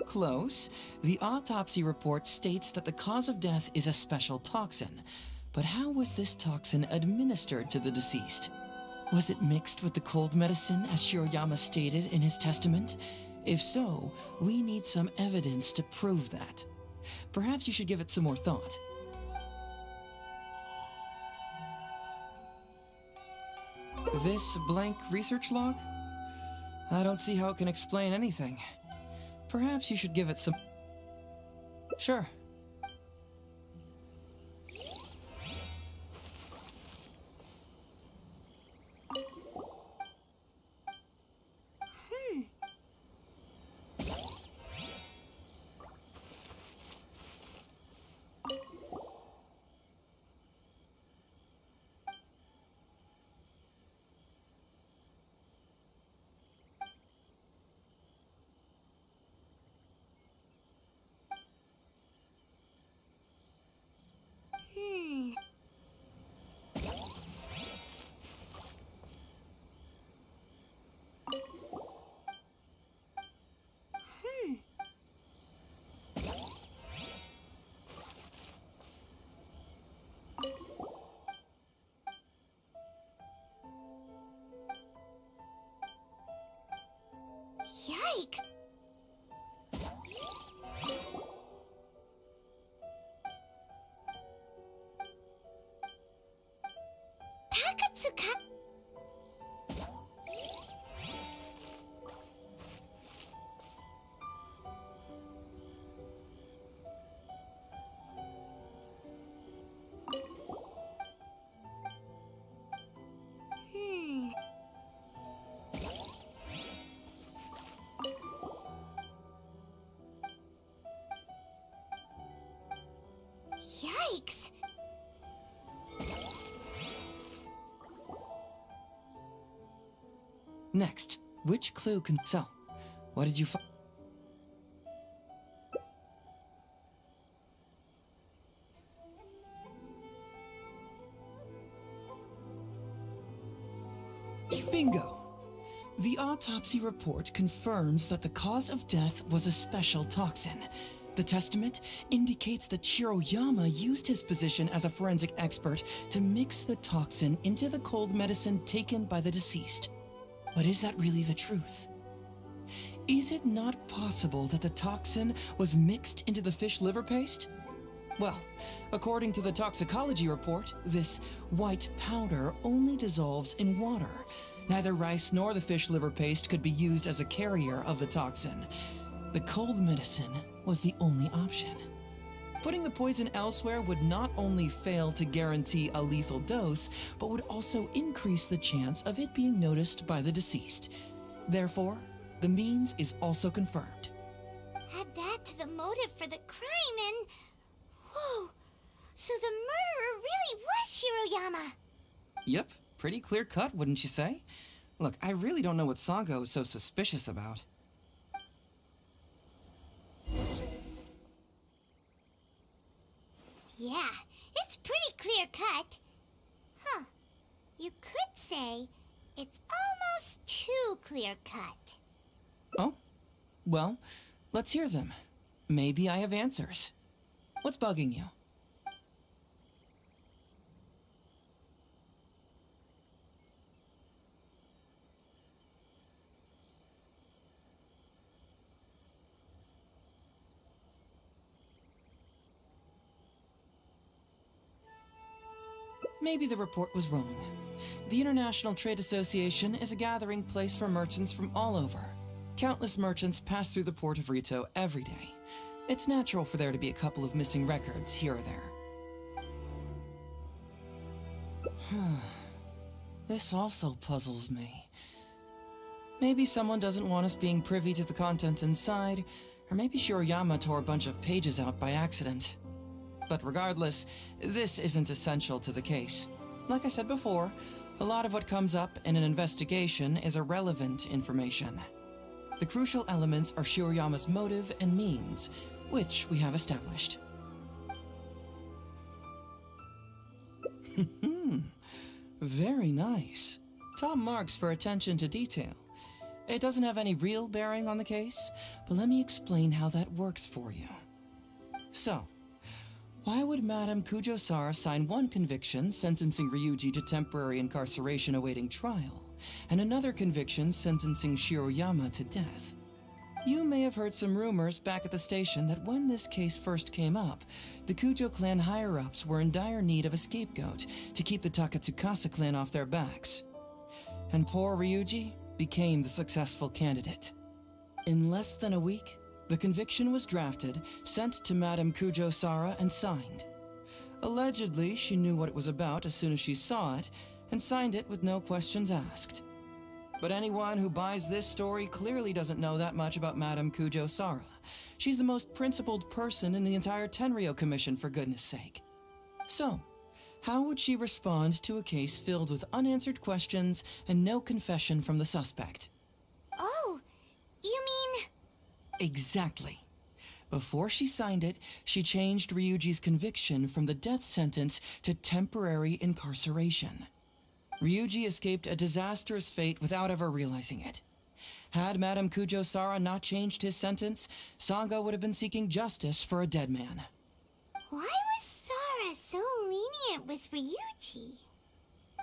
Close. The autopsy report states that the cause of death is a special toxin. But how was this toxin administered to the deceased? Was it mixed with the cold medicine, as Shiroyama stated in his testament? If so, we need some evidence to prove that. Perhaps you should give it some more thought. This blank research log? I don't see how it can explain anything. Perhaps you should give it some... Sure. Yikes! Takatsuka... Yikes! Next, which clue can... So, what did you find? Bingo! The autopsy report confirms that the cause of death was a special toxin. The testament indicates that Shiroyama used his position as a forensic expert to mix the toxin into the cold medicine taken by the deceased. But is that really the truth? Is it not possible that the toxin was mixed into the fish liver paste? Well, according to the toxicology report, this white powder only dissolves in water. Neither rice nor the fish liver paste could be used as a carrier of the toxin. The cold medicine was the only option. Putting the poison elsewhere would not only fail to guarantee a lethal dose, but would also increase the chance of it being noticed by the deceased. Therefore, the means is also confirmed. Add that to the motive for the crime and... Whoa! So the murderer really was Shiroyama! Yep, pretty clear cut, wouldn't you say? Look, I really don't know what Sango is so suspicious about. Yeah, it's pretty clear cut. Huh. You could say it's almost too clear cut. Oh? Well, let's hear them. Maybe I have answers. What's bugging you? Maybe the report was wrong. The International Trade Association is a gathering place for merchants from all over. Countless merchants pass through the port of Rito every day. It's natural for there to be a couple of missing records here or there. This also puzzles me. Maybe someone doesn't want us being privy to the content inside, or maybe Shiroyama tore a bunch of pages out by accident. But regardless, this isn't essential to the case. Like I said before, a lot of what comes up in an investigation is irrelevant information. The crucial elements are Shiroyama's motive and means, which we have established. Very nice. Top marks for attention to detail. It doesn't have any real bearing on the case, but let me explain how that works for you. So, why would Madame Kujo-Sara sign one conviction sentencing Ryuji to temporary incarceration awaiting trial, and another conviction sentencing Shiroyama to death? You may have heard some rumors back at the station that when this case first came up, the Kujo clan higher-ups were in dire need of a scapegoat to keep the Takatsukasa clan off their backs. And poor Ryuji became the successful candidate. In less than a week, the conviction was drafted, sent to Madame Kujo-Sara, and signed. Allegedly, she knew what it was about as soon as she saw it, and signed it with no questions asked. But anyone who buys this story clearly doesn't know that much about Madame Kujo-Sara. She's the most principled person in the entire Tenryo Commission, for goodness sake. So, how would she respond to a case filled with unanswered questions and no confession from the suspect? Oh, you mean... Exactly. Before she signed it, she changed Ryuji's conviction from the death sentence to temporary incarceration. Ryuji escaped a disastrous fate without ever realizing it. Had Madame Kujo-Sara not changed his sentence, Sango would have been seeking justice for a dead man. Why was Sara so lenient with Ryuji?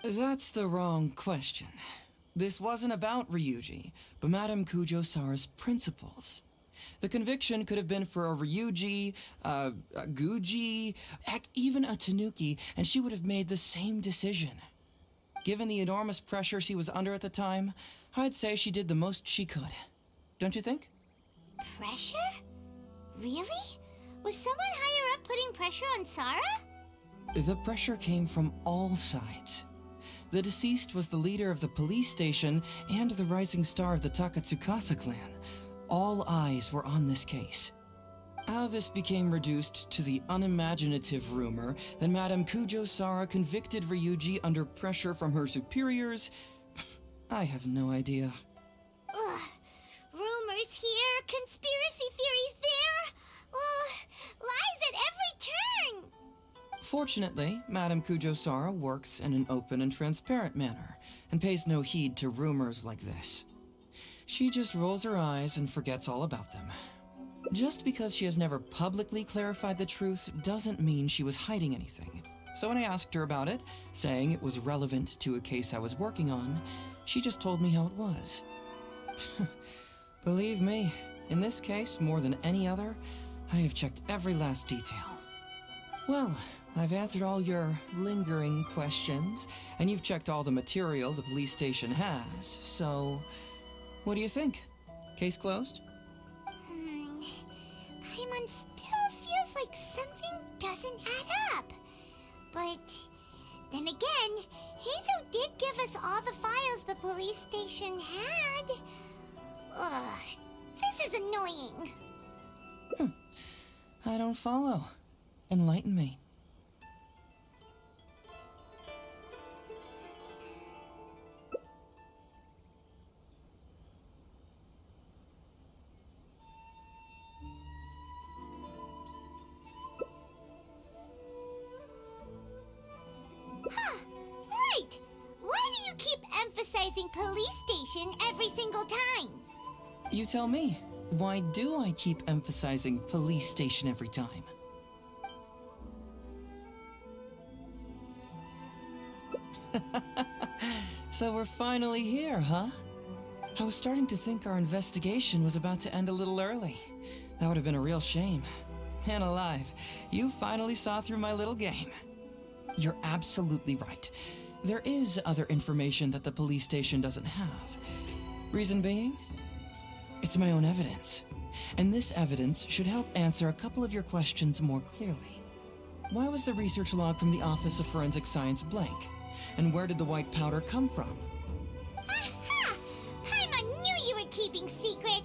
That's the wrong question. This wasn't about Ryuji, but Madame Kujo-Sara's principles. The conviction could have been for a Ryuji, a Guji, heck, even a Tanuki, and she would have made the same decision. Given the enormous pressure she was under at the time, I'd say she did the most she could. Don't you think? Pressure? Really? Was someone higher up putting pressure on Sarah? The pressure came from all sides. The deceased was the leader of the police station and the rising star of the Takatsukasa clan. All eyes were on this case. How this became reduced to the unimaginative rumor that Madame Kujo-Sara convicted Ryuji under pressure from her superiors, I have no idea. Ugh. Rumors here, conspiracy theories there. Ugh. Lies at every turn. Fortunately, Madame Kujo-Sara works in an open and transparent manner, and pays no heed to rumors like this. She just rolls her eyes and forgets all about them. Just because she has never publicly clarified the truth doesn't mean she was hiding anything. So when I asked her about it, saying it was relevant to a case I was working on, she just told me how it was. Believe me, in this case, more than any other, I have checked every last detail. Well, I've answered all your lingering questions, and you've checked all the material the police station has, so what do you think? Case closed? Paimon still feels like something doesn't add up. But then again, Hazel did give us all the files the police station had. Ugh, this is annoying. I don't follow. Enlighten me. Right! Why do you keep emphasizing police station every single time? You tell me. Why do I keep emphasizing police station every time? So we're finally here, huh? I was starting to think our investigation was about to end a little early. That would have been a real shame. And alive, you finally saw through my little game. You're absolutely right. There is other information that the police station doesn't have. Reason being? It's my own evidence. And this evidence should help answer a couple of your questions more clearly. Why was the research log from the Office of Forensic Science blank? And where did the white powder come from? Aha! Paimon knew you were keeping secrets!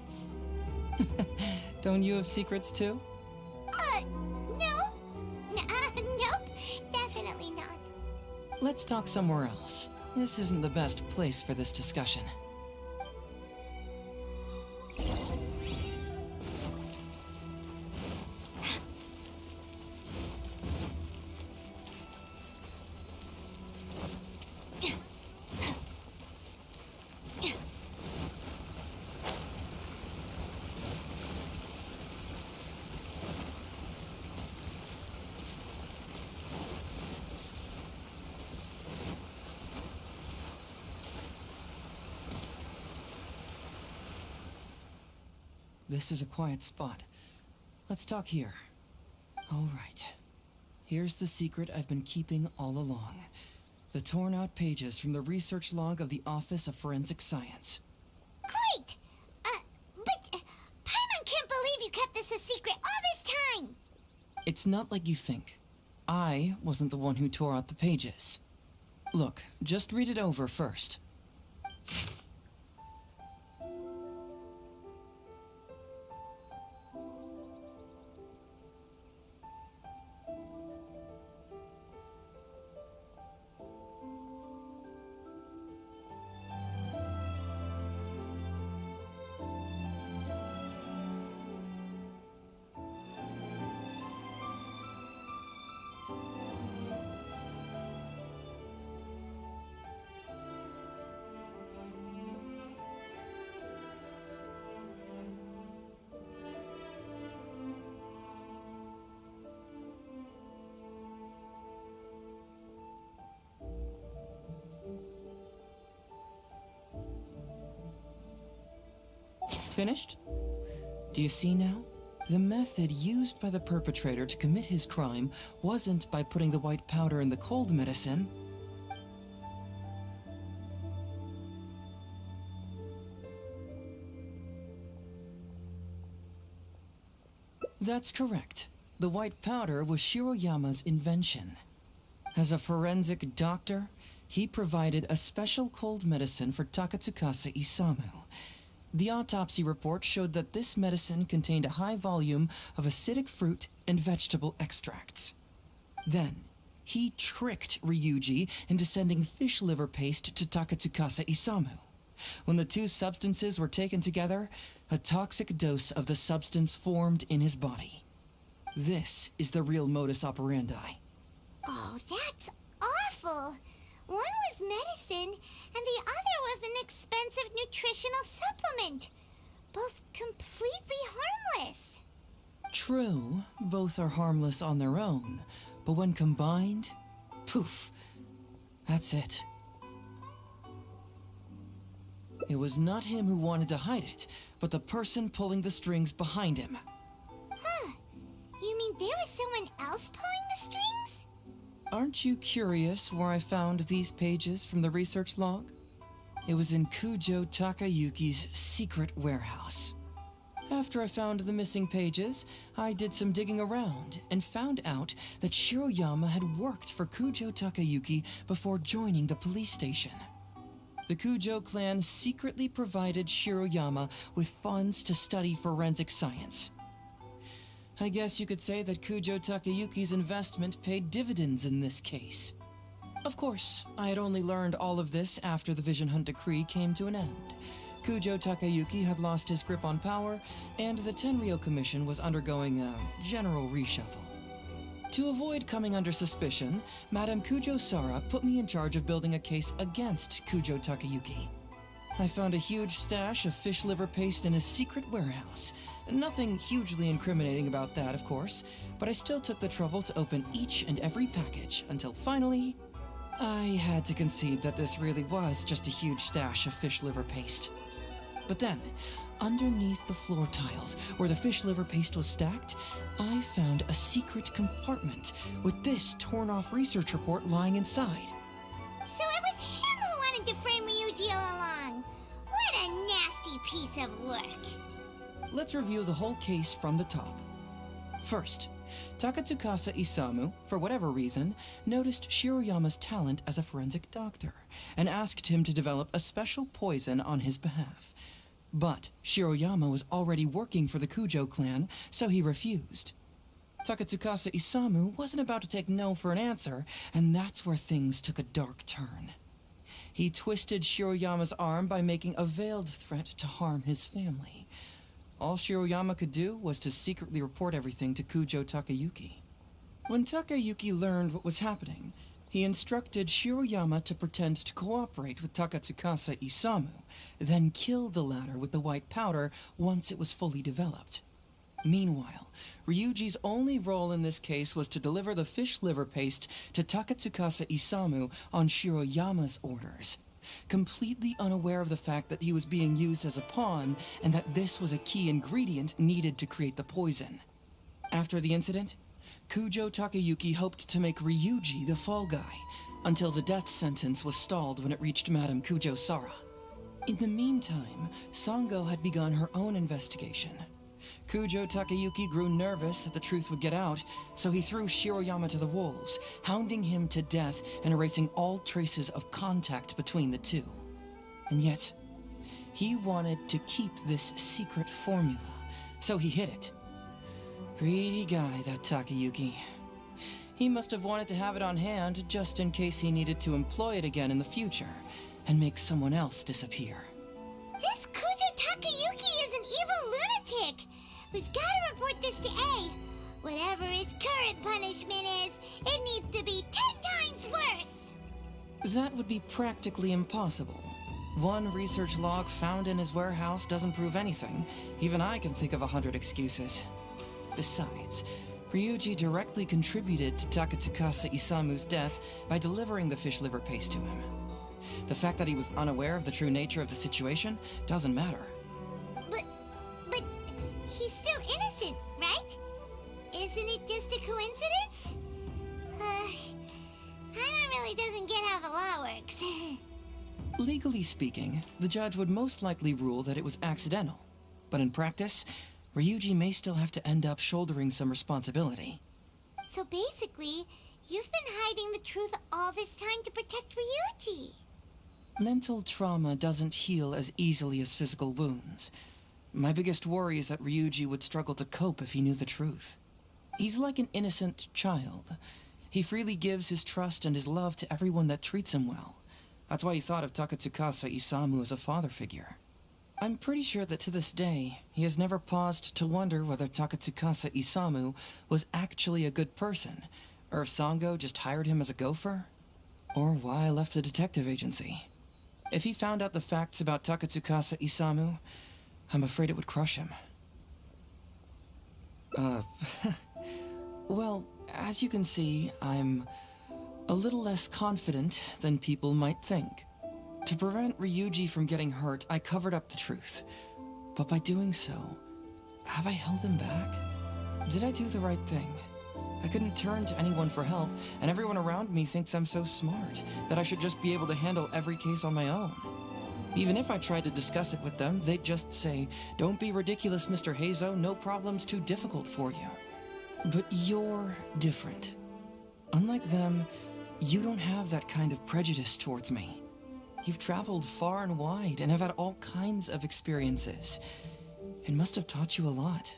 Don't you have secrets too? No? Nope, definitely not. Let's talk somewhere else. This isn't the best place for this discussion. This is a quiet spot. Let's talk here. All right. Here's the secret I've been keeping all along. The torn out pages from the research log of the Office of Forensic Science. Great! But Paimon can't believe you kept this a secret all this time! It's not like you think. I wasn't the one who tore out the pages. Look, just read it over first. Finished? Do you see now? The method used by the perpetrator to commit his crime wasn't by putting the white powder in the cold medicine. That's correct. The white powder was Shiroyama's invention. As a forensic doctor, he provided a special cold medicine for Takatsukasa Isamu. The autopsy report showed that this medicine contained a high volume of acidic fruit and vegetable extracts. Then, he tricked Ryuji into sending fish liver paste to Takatsukasa Isamu. When the two substances were taken together, a toxic dose of the substance formed in his body. This is the real modus operandi. Oh, that's awful. One was medicine, and the other was an expensive nutritional supplement. Both completely harmless. True, both are harmless on their own, but when combined, poof, that's it. It was not him who wanted to hide it, but the person pulling the strings behind him. Huh. You mean there was someone else pulling the strings? Aren't you curious where I found these pages from the research log? It was in Kujo Takayuki's secret warehouse. After I found the missing pages, I did some digging around and found out that Shiroyama had worked for Kujo Takayuki before joining the police station. The Kujo clan secretly provided Shiroyama with funds to study forensic science. I guess you could say that Kujo Takayuki's investment paid dividends in this case. Of course, I had only learned all of this after the Vision Hunt decree came to an end. Kujo Takayuki had lost his grip on power, and the Tenryou Commission was undergoing a general reshuffle. To avoid coming under suspicion, Madame Kujo-Sara put me in charge of building a case against Kujo Takayuki. I found a huge stash of fish liver paste in his secret warehouse. Nothing hugely incriminating about that, of course, but I still took the trouble to open each and every package until finally, I had to concede that this really was just a huge stash of fish liver paste. But then, underneath the floor tiles, where the fish liver paste was stacked, I found a secret compartment with this torn-off research report lying inside. So it was him who wanted to frame Ryuji all along. What a nasty piece of work. Let's review the whole case from the top. First, Takatsukasa Isamu, for whatever reason, noticed Shiroyama's talent as a forensic doctor and asked him to develop a special poison on his behalf. But Shiroyama was already working for the Kujo clan, so he refused. Takatsukasa Isamu wasn't about to take no for an answer, and that's where things took a dark turn. He twisted Shiroyama's arm by making a veiled threat to harm his family. All Shiroyama could do was to secretly report everything to Kujo Takayuki. When Takayuki learned what was happening, he instructed Shiroyama to pretend to cooperate with Takatsukasa Isamu, then kill the latter with the white powder once it was fully developed. Meanwhile, Ryuji's only role in this case was to deliver the fish liver paste to Takatsukasa Isamu on Shiroyama's orders, completely unaware of the fact that he was being used as a pawn and that this was a key ingredient needed to create the poison. After the incident, Kujo Takayuki hoped to make Ryuji the fall guy, until the death sentence was stalled when it reached Madame Kujo-Sara. In the meantime, Sango had begun her own investigation. Kujo Takayuki grew nervous that the truth would get out, so he threw Shiroyama to the wolves, hounding him to death and erasing all traces of contact between the two. And yet, he wanted to keep this secret formula, so he hid it. Greedy guy, that Takayuki. He must have wanted to have it on hand just in case he needed to employ it again in the future, and make someone else disappear. This Kujo Takayuki is an evil lunatic. We've got to report this to A. Whatever his current punishment is, it needs to be 10 times worse. That would be practically impossible. One research log found in his warehouse doesn't prove anything. Even I can think of 100 excuses. Besides, Ryuji directly contributed to Takatsukasa Isamu's death by delivering the fish liver paste to him. The fact that he was unaware of the true nature of the situation doesn't matter. But Legally speaking, the judge would most likely rule that it was accidental. But in practice, Ryuji may still have to end up shouldering some responsibility. So basically, you've been hiding the truth all this time to protect Ryuji. Mental trauma doesn't heal as easily as physical wounds. My biggest worry is that Ryuji would struggle to cope if he knew the truth. He's like an innocent child. He freely gives his trust and his love to everyone that treats him well. That's why he thought of Takatsukasa Isamu as a father figure. I'm pretty sure that to this day, he has never paused to wonder whether Takatsukasa Isamu was actually a good person, or if Sango just hired him as a gopher, or why I left the detective agency. If he found out the facts about Takatsukasa Isamu, I'm afraid it would crush him. Well, as you can see, I'm a little less confident than people might think. To prevent Ryuji from getting hurt, I covered up the truth. But by doing so, have I held him back? Did I do the right thing? I couldn't turn to anyone for help, and everyone around me thinks I'm so smart, that I should just be able to handle every case on my own. Even if I tried to discuss it with them, they'd just say, "Don't be ridiculous, Mr. Heizo, no problem's too difficult for you." But you're different. Unlike them, you don't have that kind of prejudice towards me. You've traveled far and wide and have had all kinds of experiences. It must have taught you a lot.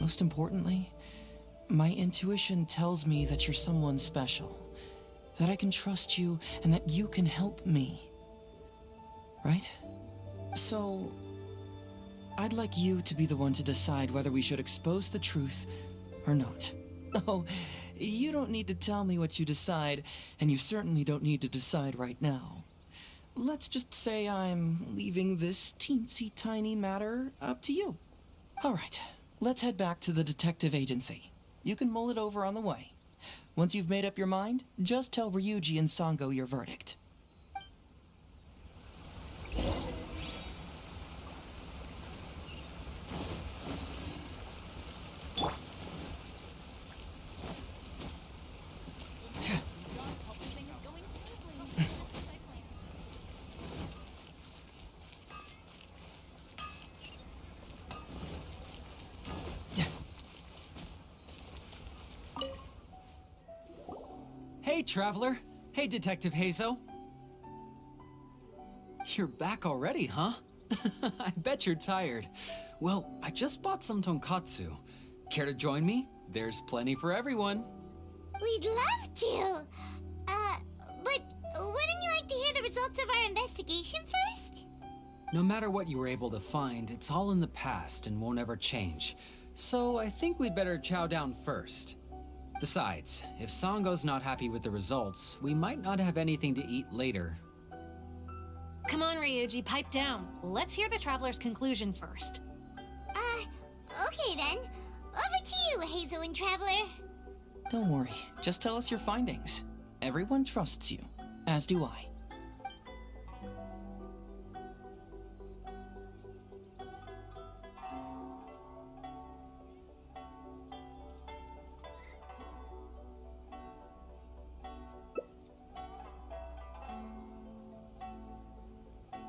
Most importantly, my intuition tells me that you're someone special, that I can trust you and that you can help me. Right? So, I'd like you to be the one to decide whether we should expose the truth or not. Oh, you don't need to tell me what you decide, and you certainly don't need to decide right now. Let's just say I'm leaving this teensy-tiny matter up to you. All right, let's head back to the detective agency. You can mull it over on the way. Once you've made up your mind, just tell Ryuji and Sango your verdict. Hey, Traveler. Hey, Detective Heizo. You're back already, huh? I bet you're tired. Well, I just bought some tonkatsu. Care to join me? There's plenty for everyone. We'd love to. But wouldn't you like to hear the results of our investigation first? No matter what you were able to find, it's all in the past and won't ever change. So I think we'd better chow down first. Besides, if Sango's not happy with the results, we might not have anything to eat later. Come on, Ryuji, pipe down. Let's hear the Traveler's conclusion first. Okay then. Over to you, Heizo and Traveler. Don't worry, just tell us your findings. Everyone trusts you, as do I.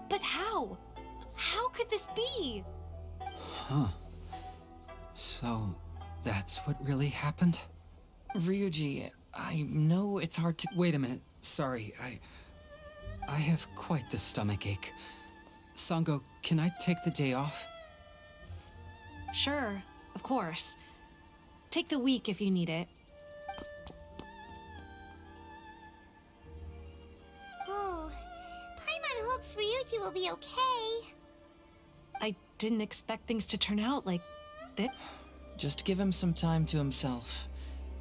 But how? How could this be? Huh. So, that's what really happened? Ryuji, I know it's hard to— Wait a minute. Sorry, I have quite the stomach ache. Sango, can I take the day off? Sure, of course. Take the week if you need it. Oh, Paimon hopes Ryuji will be okay. I didn't expect things to turn out like this. Just give him some time to himself.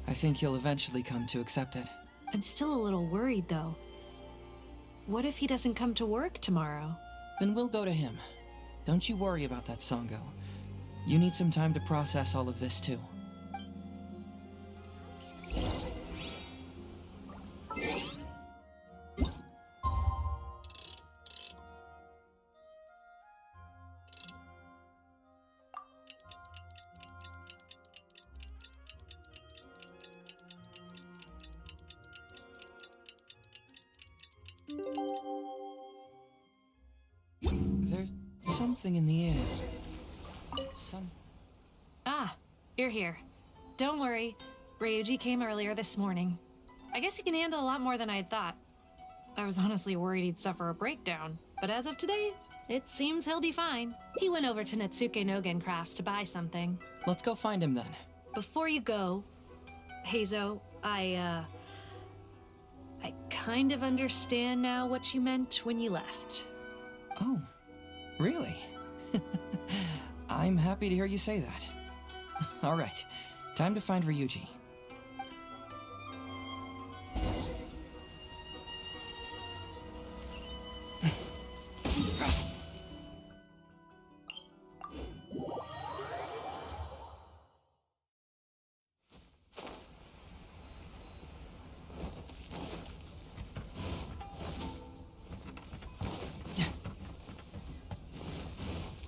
I think he'll eventually come to accept it. I'm still a little worried, though. What if he doesn't come to work tomorrow? Then we'll go to him. Don't you worry about that, Sango. You need some time to process all of this, too. something in the air. Ah, you're here. Don't worry. Ryuji came earlier this morning. I guess he can handle a lot more than I had thought. I was honestly worried he'd suffer a breakdown, but as of today, it seems he'll be fine. He went over to Natsuke Nogen Crafts to buy something. Let's go find him then. Before you go, Heizo, I kind of understand now what you meant when you left. Oh, really? I'm happy to hear you say that. All right, time to find Ryuji.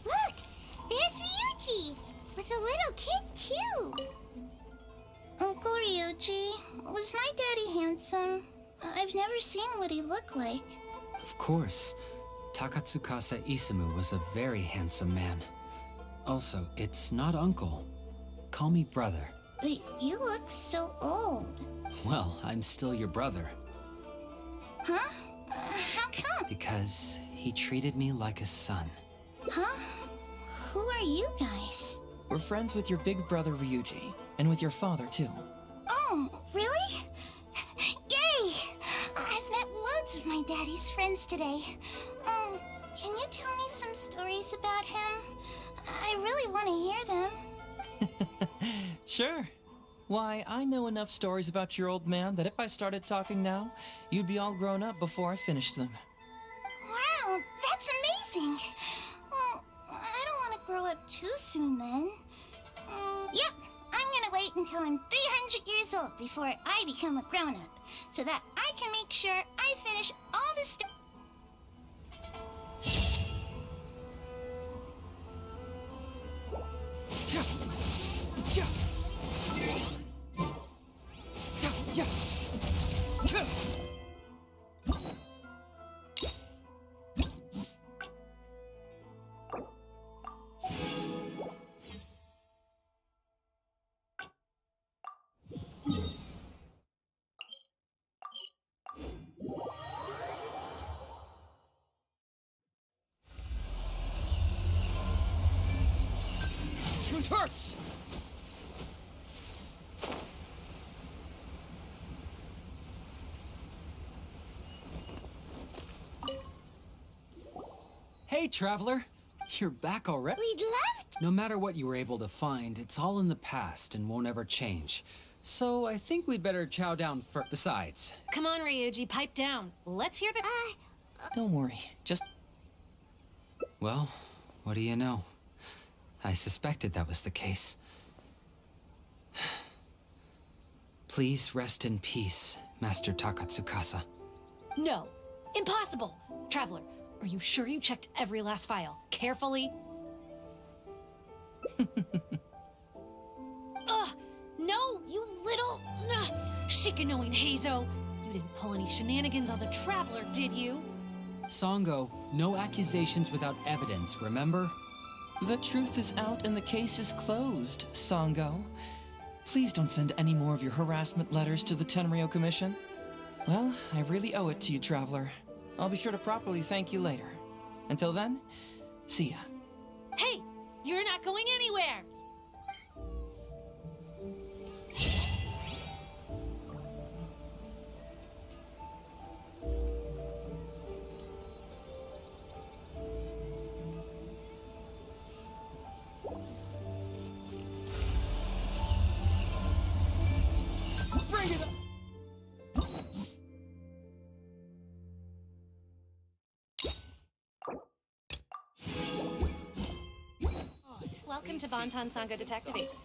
Look! There's Ryuji! With a little kid, too! Uncle Ryuji, was my daddy handsome? I've never seen what he looked like. Of course. Takatsukasa Isamu was a very handsome man. Also, it's not uncle. Call me brother. But you look so old. Well, I'm still your brother. Huh? How come? Because he treated me like a son. Huh? Who are you guys? We're friends with your big brother Ryuji, and with your father too. Oh, really? Yay! I've met loads of my daddy's friends today. Can you tell me some stories about him? I really want to hear them. Sure. Why, I know enough stories about your old man that if I started talking now, you'd be all grown up before I finished them. Wow, that's amazing! Well, I don't want to grow up too soon then. Yep, I'm gonna wait until I'm 300 years old before I become a grown-up, so that I can make sure I finish all the It hurts! Hey, traveler! You're back already? We'd left. No matter what you were able to find, it's all in the past and won't ever change. So I think we'd better chow down first. Besides, Come on, Ryuji, pipe down. Let's hear the... Don't worry, just... well, what do you know? I suspected that was the case. Please rest in peace, Master Takatsukasa. No, impossible! Traveler, are you sure you checked every last file carefully? Ugh! No, you little... Shikanoing Heizo! You didn't pull any shenanigans on the Traveler, did you? Songo, no accusations without evidence, remember? The truth is out and the case is closed, Songo. Please don't send any more of your harassment letters to the Tenryo Commission. Well, I really owe it to you, Traveler. I'll be sure to properly thank you later. Until then, see ya. Hey! You're not going anywhere! Bring it up! Welcome to Bonton Sangha Detective Agency.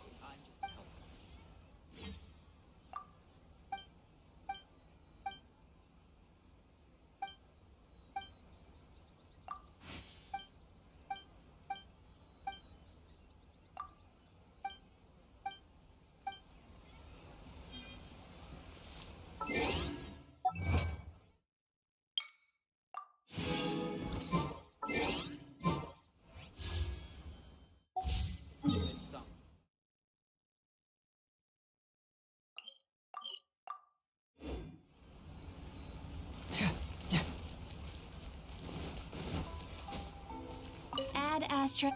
Ad Astra.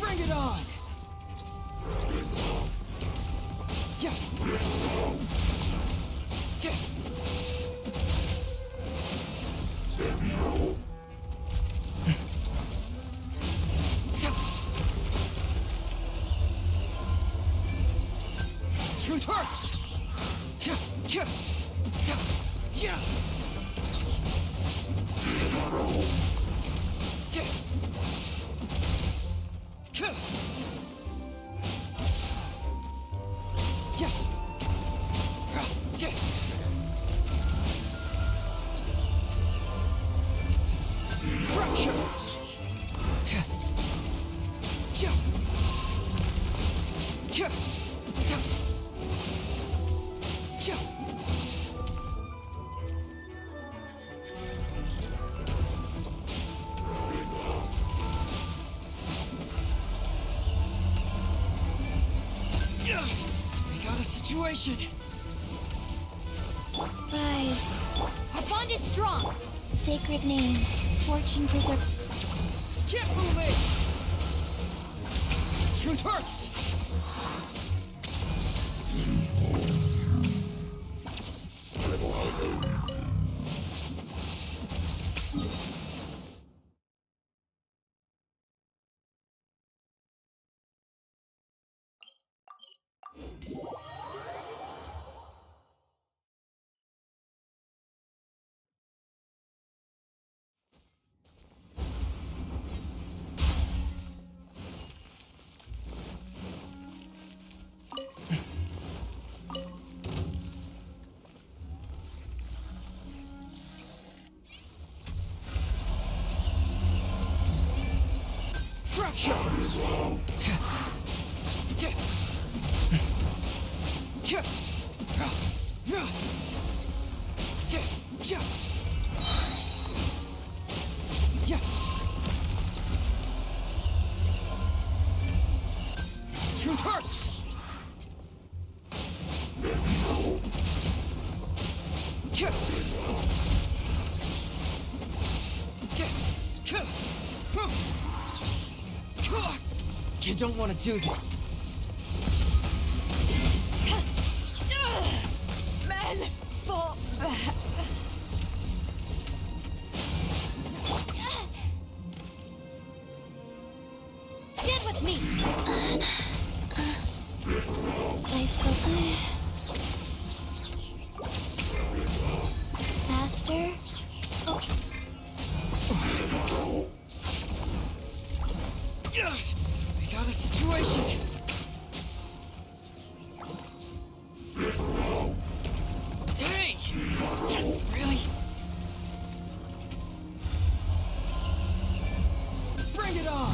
Bring it on! Yeah. Yeah. Truth hurts! Yeah. Yeah. Yeah. Yeah. We got a situation. Rise. Our bond is strong. Sacred name. Fortune preserve. Can't move it! Truth hurts! Fracture! Truth hurts! You don't want to do this. Men, fall back. Come with me! Life goes faster. Oh. We got a situation. Hey! Really? Bring it on!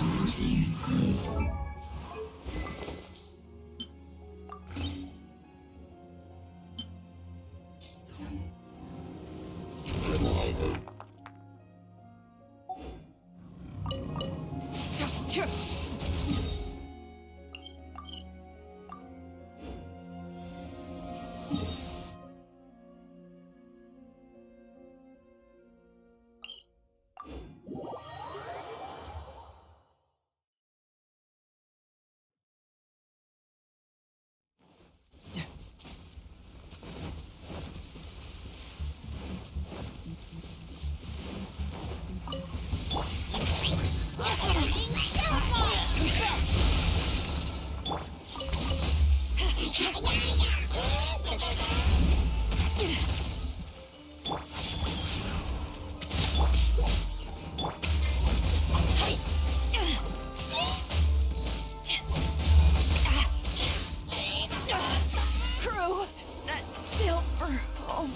Crew, set sail for home.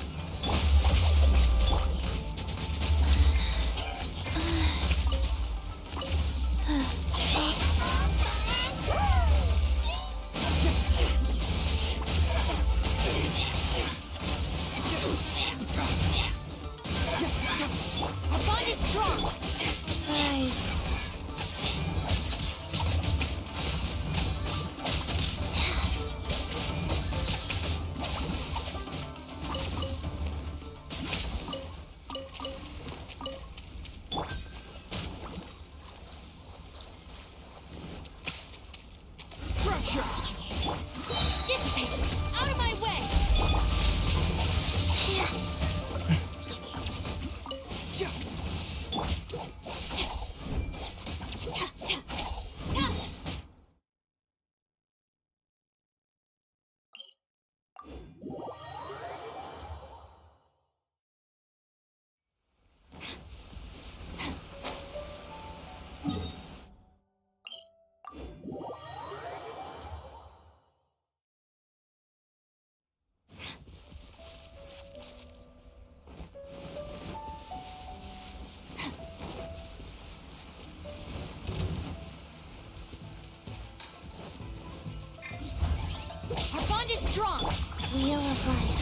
Our bond is strong! Guys. Dissipate! Out of my way! Our bond is strong! Wheel of life.